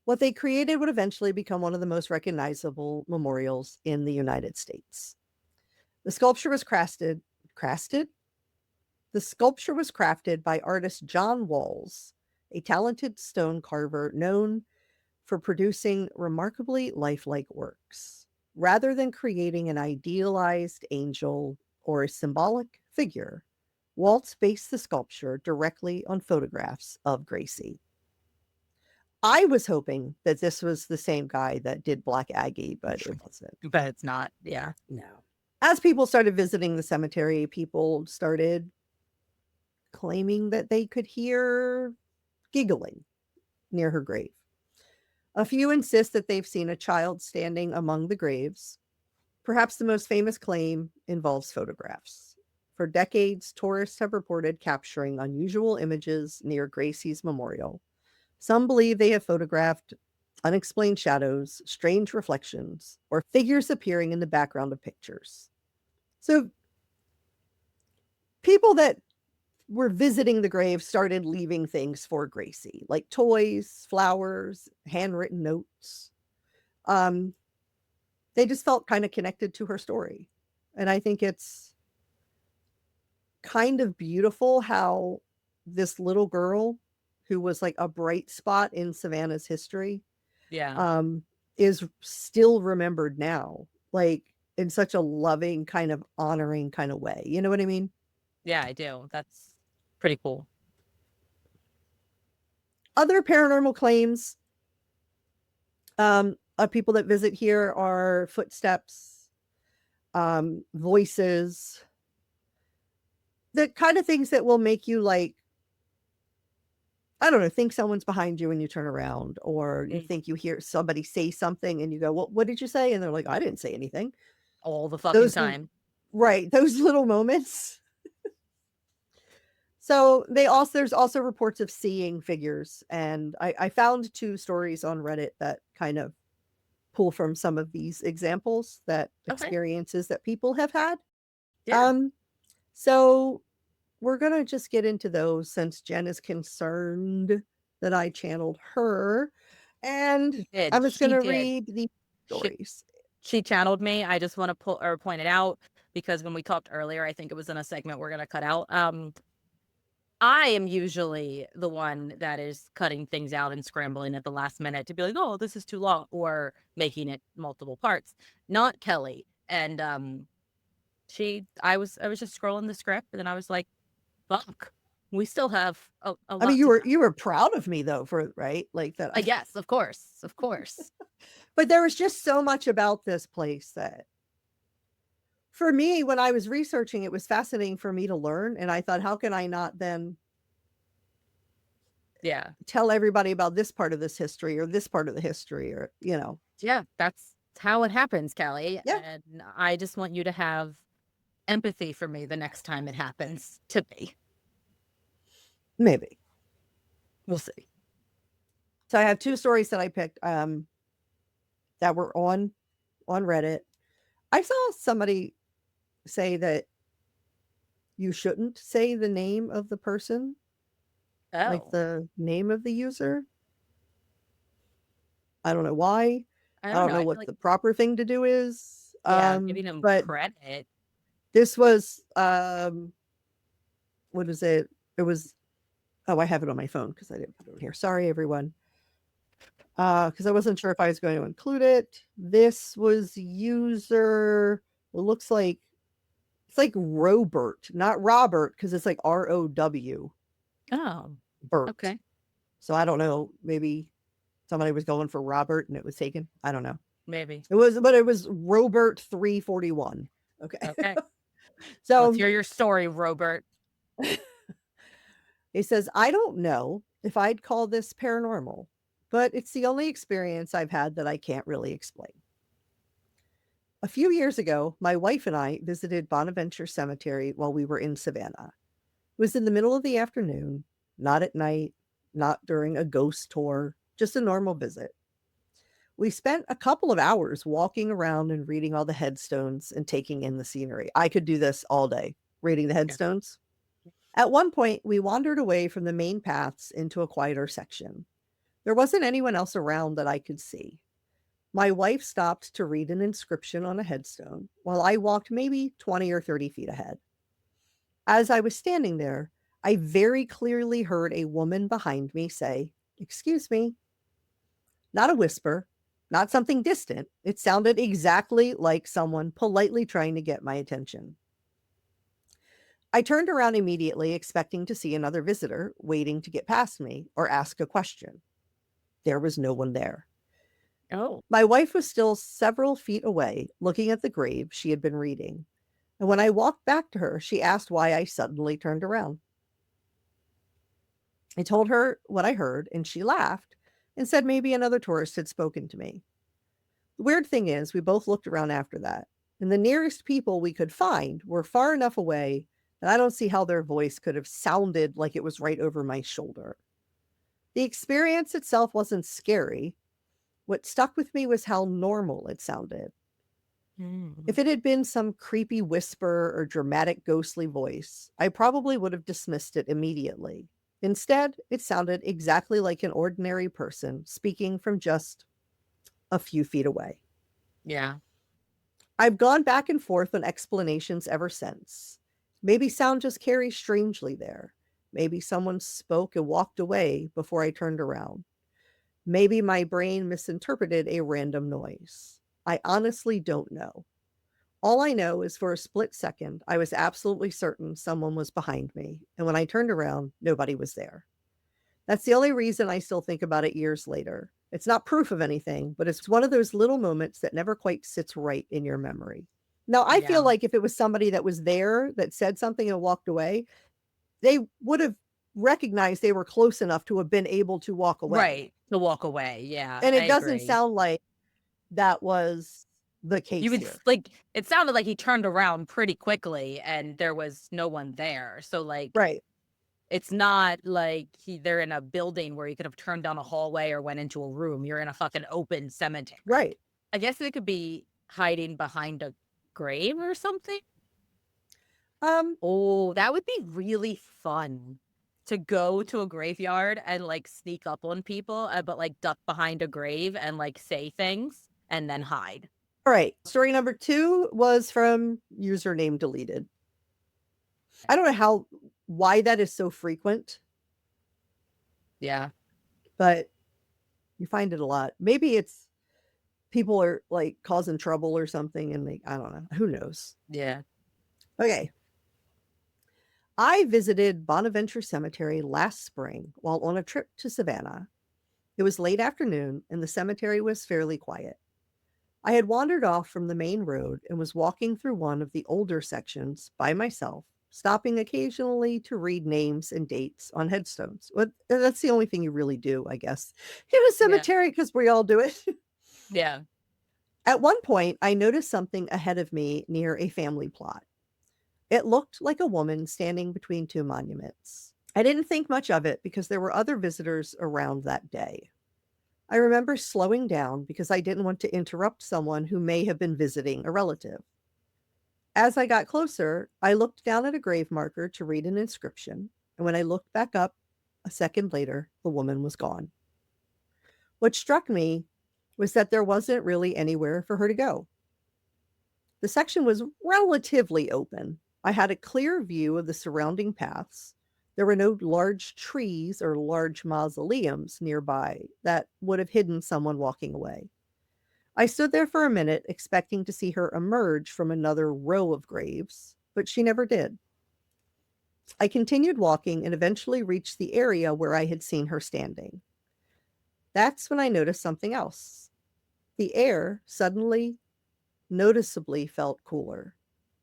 What they created would eventually become one of the most recognizable memorials in the United States. The sculpture was crafted? The sculpture was crafted by artist John Walls, a talented stone carver known for producing remarkably lifelike works. Rather than creating an idealized angel or a symbolic figure, Waltz based the sculpture directly on photographs of Gracie. I was hoping that this was the same guy that did Black Aggie, but it wasn't. But it's not. Yeah. No. As people started visiting the cemetery, people started claiming that they could hear giggling near her grave. A few insist that they've seen a child standing among the graves. Perhaps the most famous claim involves photographs. For decades, tourists have reported capturing unusual images near Gracie's memorial. Some believe they have photographed unexplained shadows, strange reflections, or figures appearing in the background of pictures. So, people that were visiting the grave started leaving things for Gracie, like toys, flowers, handwritten notes. Um, they just felt kind of connected to her story. And I think it's kind of beautiful how this little girl who was like a bright spot in Savannah's history Yeah. um, is still remembered now, like in such a loving, kind of honoring kind of way. You know what I mean? Yeah, I do. That's pretty cool. Other paranormal claims of people that visit here are footsteps, voices, the kind of things that will make you like, I don't know, think someone's behind you when you turn around, or you Mm. think you hear somebody say something and you go, "What did you say?" And they're like, "I didn't say anything." All the fucking Those time. right, those little moments. So there's also reports of seeing figures, and I found 2 stories on Reddit that kind of pull from some of these examples that Okay. experiences that people have had. Yeah. Um, so we're gonna just get into those since Jen is concerned that I channeled her, and She did. I'm just She gonna did. read the She stories. she channeled me. I just want to point it out because when we talked earlier, I think it was in a segment we're gonna cut out. I am usually the one that is cutting things out and scrambling at the last minute to be like, "Oh, this is too long," or making it multiple parts. Not Kelly. And I was just scrolling the script, and then I was like, "Fuck, we still have a I mean, lot to go." you were proud of me though for right? Like that I Yes, of course, of course. but there was just so much about this place that for me, when I was researching, it was fascinating for me to learn, and I thought, "How can I not then Yeah. tell everybody about this part of this history or this part of the history?" Or, you know. Yeah, that's how it happens, Kelly, Yeah, and I just want you to have empathy for me the next time it happens to me. maybe. We'll see. So I have 2 stories that I picked, that were on Reddit. I saw somebody say that you shouldn't say the name of the person, like Oh, the name of the user. I don't know why. I I don't don't know, know I feel what like the proper thing to do is. yeah, giving him But credit. this was what is it? It was oh, I have it on my phone because I didn't put it on here. Sorry, everyone. Because I wasn't sure if I was going to include it. This was user. It looks like it's like Robert, not Robert, because it's like ROW, Oh, Bert. okay, So I don't know. Maybe somebody was going for Robert and it was taken. I don't know. maybe. But it was Robert 341. Okay. Okay. Let's So hear your story, Robert. he says, I don't know if I'd call this paranormal, but it's the only experience I've had that I can't really explain. A few years ago, my wife and I visited Bonaventure Cemetery while we were in Savannah. It was in the middle of the afternoon, not at night, not during a ghost tour, just a normal visit. We spent a couple of hours walking around and reading all the headstones and taking in the scenery. I could do this all day, reading the Yeah. headstones. At one point, we wandered away from the main paths into a quieter section. There wasn't anyone else around that I could see. My wife stopped to read an inscription on a headstone while I walked maybe 20 or 30 feet ahead. As I was standing there, I very clearly heard a woman behind me say, "Excuse me." Not a whisper, not something distant. It sounded exactly like someone politely trying to get my attention. I turned around immediately, expecting to see another visitor waiting to get past me or ask a question. There was no one there. Oh, My wife was still several feet away, looking at the grave she had been reading. And when I walked back to her, she asked why I suddenly turned around. I told her what I heard, and she laughed, and said maybe another tourist had spoken to me. The weird thing is, we both looked around after that, and the nearest people we could find were far enough away that I don't see how their voice could have sounded like it was right over my shoulder. The experience itself wasn't scary. What stuck with me was how normal it sounded. Mm. If it had been some creepy whisper or dramatic ghostly voice, I probably would have dismissed it immediately. Instead, it sounded exactly like an ordinary person speaking from just a few feet away. Yeah. I've gone back and forth on explanations ever since. Maybe sound just carries strangely there. Maybe someone spoke and walked away before I turned around. Maybe my brain misinterpreted a random noise. I honestly don't know. All I know is for a split second, I was absolutely certain someone was behind me, and when I turned around, nobody was there. That's the only reason I still think about it years later. It's not proof of anything, but it's one of those little moments that never quite sits right in your memory. Now, I feel Yeah. like if it was somebody that was there that said something and walked away, they would have recognized they were close enough to have been able to walk away. Right. To walk away. Yeah. And I it doesn't agree. sound like that was the You case would here. like it sounded like he turned around pretty quickly and there was no one there. So like Right. it's not like they're in a building where you could have turned down a hallway or went into a room. You're in a fucking open cemetery. Right. I guess it could be hiding behind a grave or something. Um, Oh, that would be really fun to go to a graveyard and like sneak up on people, but like duck behind a grave and like say things and then hide. all right. Story number 2 was from username deleted. I don't know why that is so frequent, Yeah. but you find it a lot. Maybe it's people are like causing trouble or something and I don't know. Who knows? Yeah. Okay. I visited Bonaventure Cemetery last spring while on a trip to Savannah. It was late afternoon and the cemetery was fairly quiet. I had wandered off from the main road and was walking through one of the older sections by myself, stopping occasionally to read names and dates on headstones. Well, that's the only thing you really do, I guess, in a Yeah. cemetery because we all do it. Yeah. At one point, I noticed something ahead of me near a family plot. It looked like a woman standing between two monuments. I didn't think much of it because there were other visitors around that day. I remember slowing down because I didn't want to interrupt someone who may have been visiting a relative. As I got closer, I looked down at a grave marker to read an inscription, and when I looked back up a second later, the woman was gone. What struck me was that there wasn't really anywhere for her to go. The section was relatively open. I had a clear view of the surrounding paths. There were no large trees or large mausoleums nearby that would have hidden someone walking away. I stood there for a minute, expecting to see her emerge from another row of graves, but she never did. I continued walking and eventually reached the area where I had seen her standing. That's when I noticed something else. The air suddenly, noticeably felt cooler.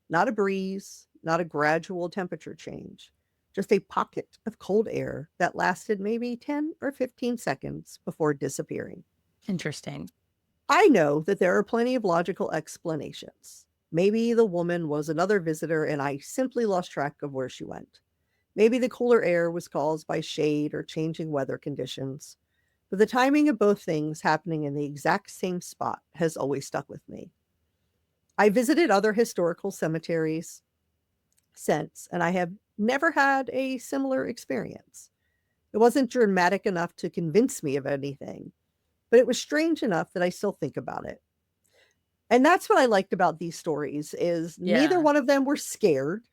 Not a breeze, not a gradual temperature change, just a pocket of cold air that lasted maybe 10 or 15 seconds before disappearing. Interesting. I know that there are plenty of logical explanations. Maybe the woman was another visitor and I simply lost track of where she went. Maybe the cooler air was caused by shade or changing weather conditions. But the timing of both things happening in the exact same spot has always stuck with me. I visited other historical cemeteries since, and I have never had a similar experience. It wasn't dramatic enough to convince me of anything, but it was strange enough that I still think about it. And that's what I liked about these stories is neither Yeah. one of them were scared.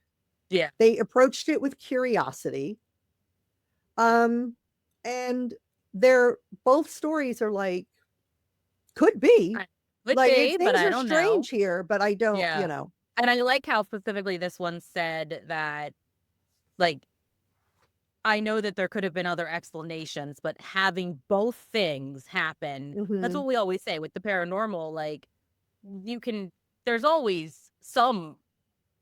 Yeah. They approached it with curiosity. Um and they're both stories are like could be I would like be, but things I are don't know. strange here, but I don't, Yeah. And I like how specifically this one said that, like, I know that there could have been other explanations, but having both things happen, that's Mhm. what we always say with the paranormal. Like, you can, there's always some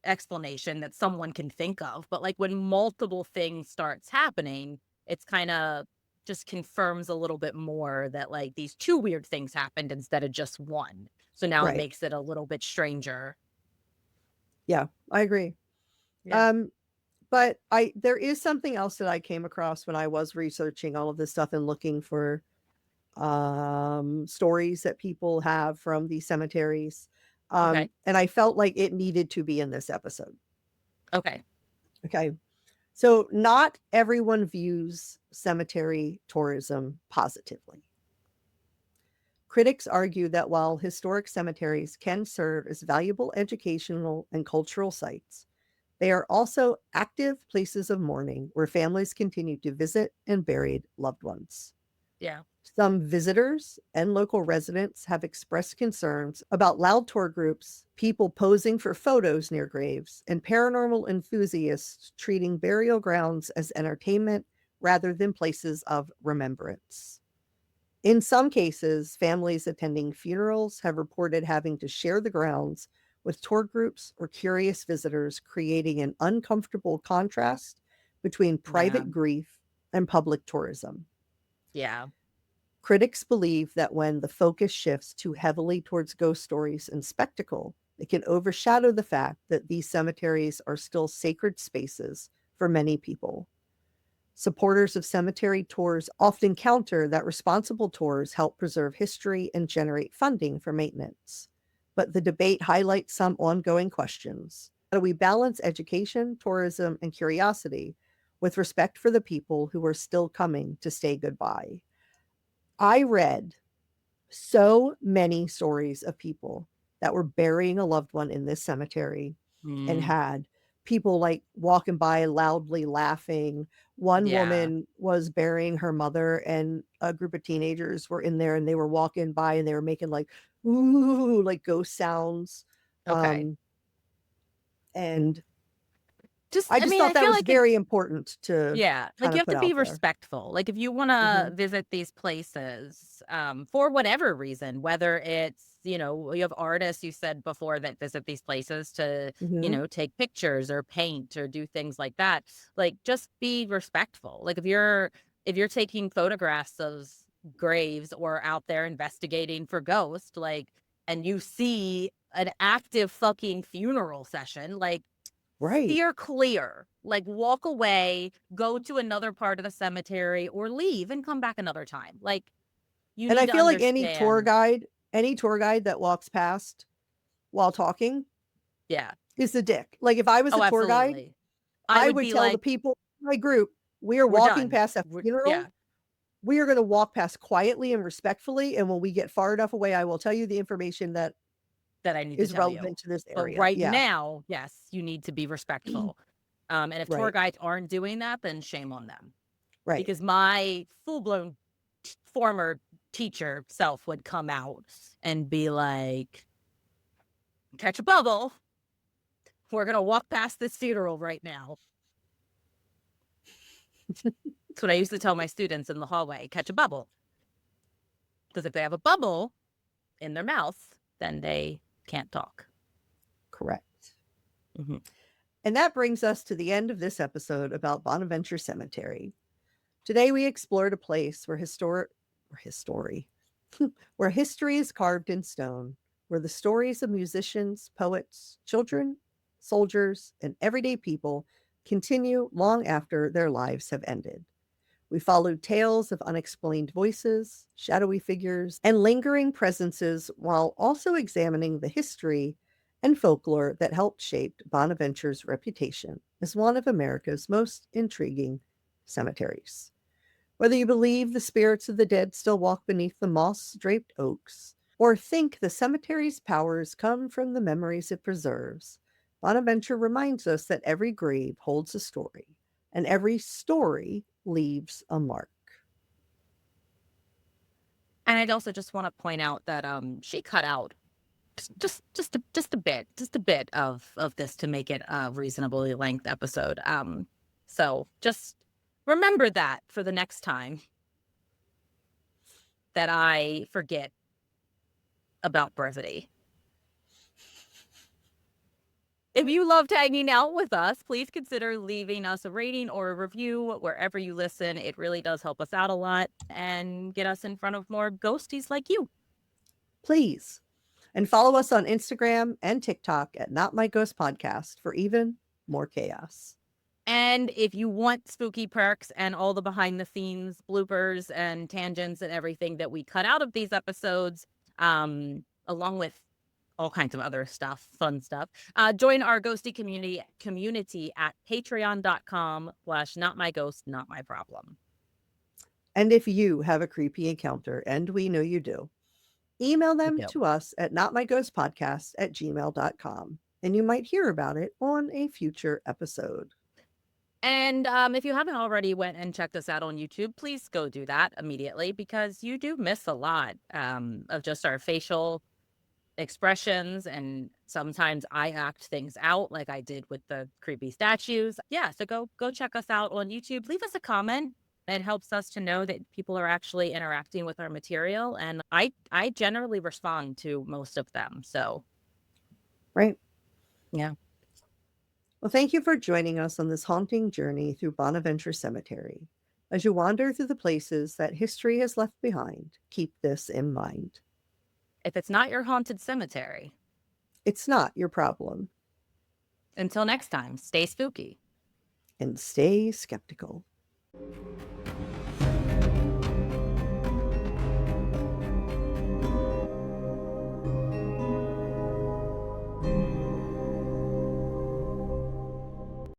explanation that someone can think of, but like when multiple things starts happening, it's kind of just confirms a little bit more that like these two weird things happened instead of just one. So now it Right. makes it a little bit stranger. Yeah, I agree. Yeah. Um, but there is something else that I came across when I was researching all of this stuff and looking for stories that people have from these cemeteries. Okay. And I felt like it needed to be in this episode. Okay. Okay. So not everyone views cemetery tourism positively. Critics argue that while historic cemeteries can serve as valuable educational and cultural sites, they are also active places of mourning where families continue to visit and bury loved ones. Yeah. Some visitors and local residents have expressed concerns about loud tour groups, people posing for photos near graves, and paranormal enthusiasts treating burial grounds as entertainment rather than places of remembrance. In some cases, families attending funerals have reported having to share the grounds with tour groups or curious visitors, creating an uncomfortable contrast between Yeah. private grief and public tourism. Yeah. Critics believe that when the focus shifts too heavily towards ghost stories and spectacle, it can overshadow the fact that these cemeteries are still sacred spaces for many people. Supporters of cemetery tours often counter that responsible tours help preserve history and generate funding for maintenance. But the debate highlights some ongoing questions. How do we balance education, tourism, and curiosity with respect for the people who are still coming to say goodbye? I read so many stories of people that were burying a loved one in this cemetery and Mm, had people like walking by loudly laughing. One yeah. woman was burying her mother, and a group of teenagers were in there and they were walking by and they were making like, ooh, like ghost sounds. Okay. Um, and Just, I I just mean, thought I that feel was like it, very important to yeah, like kind you of have put to be out there. respectful. Like if you want to Hmm. visit these places, for whatever reason, whether it's, you have artists you said before that visit these places to, Hmm. take pictures or paint or do things like that. Like just be respectful. Like if you're taking photographs of graves or out there investigating for ghosts, like, and you see an active fucking funeral session, like Right. steer clear, like walk away, go to another part of the cemetery or leave and come back another time. Like you And I need to feel like understand. any tour guide that walks past while talking Yeah. is a dick. Like if I was Oh, a tour guide, absolutely. I I would would be tell the like, people in my group, we are we're walking done. past a Yeah, funeral. We are going to walk past quietly and respectfully. And when we get far enough away, I will tell you the information that that I need to is tell you. relevant to this But area. right Yeah. now, yes, you need to be respectful. And if tour Right. guides aren't doing that, then shame on them. Right. Because my full blown former teacher self would come out and be like, catch a bubble. We're going to walk past this funeral right now. That's what I used to tell my students in the hallway, catch a bubble. Because if they have a bubble in their mouth, then they can't talk. Correct. Mm-hmm. And that brings us to the end of this episode about Bonaventure Cemetery. Today we explored a place where history where history is carved in stone, where the stories of musicians, poets, children, soldiers, and everyday people continue long after their lives have ended. We followed tales of unexplained voices, shadowy figures, and lingering presences while also examining the history and folklore that helped shape Bonaventure's reputation as one of America's most intriguing cemeteries. Whether you believe the spirits of the dead still walk beneath the moss draped oaks, or think the cemetery's powers come from the memories it preserves, Bonaventure reminds us that every grave holds a story, and every story leaves a mark. And I'd also just want to point out that she cut out just a bit of this to make it a reasonably length episode. So just remember that for the next time that I forget about brevity. If you loved hanging out with us, please consider leaving us a rating or a review wherever you listen. It really does help us out a lot and get us in front of more ghosties like you. Please. And follow us on Instagram and TikTok at Not My Ghost Podcast for even more chaos. And if you want spooky perks and all the behind the scenes bloopers and tangents and everything that we cut out of these episodes, along with all kinds of other stuff, fun stuff, join our ghosty community at patreon.com/notmyghost, notmyproblem. And if you have a creepy encounter, and we know you do, email We them do. to us at notmyghostpodcast@gmail.com, and you might hear about it on a future episode. And if you haven't already went and checked us out on YouTube, please go do that immediately because you do miss a lot of just our facial expressions, and sometimes I act things out like I did with the creepy statues. Yeah, so go check us out on YouTube. Leave us a comment. It helps us to know that people are actually interacting with our material, and I generally respond to most of them. So, Right. yeah. Well, thank you for joining us on this haunting journey through Bonaventure Cemetery. As you wander through the places that history has left behind, keep this in mind. If it's not your haunted cemetery, It's not your problem. until next time, stay spooky. And stay skeptical.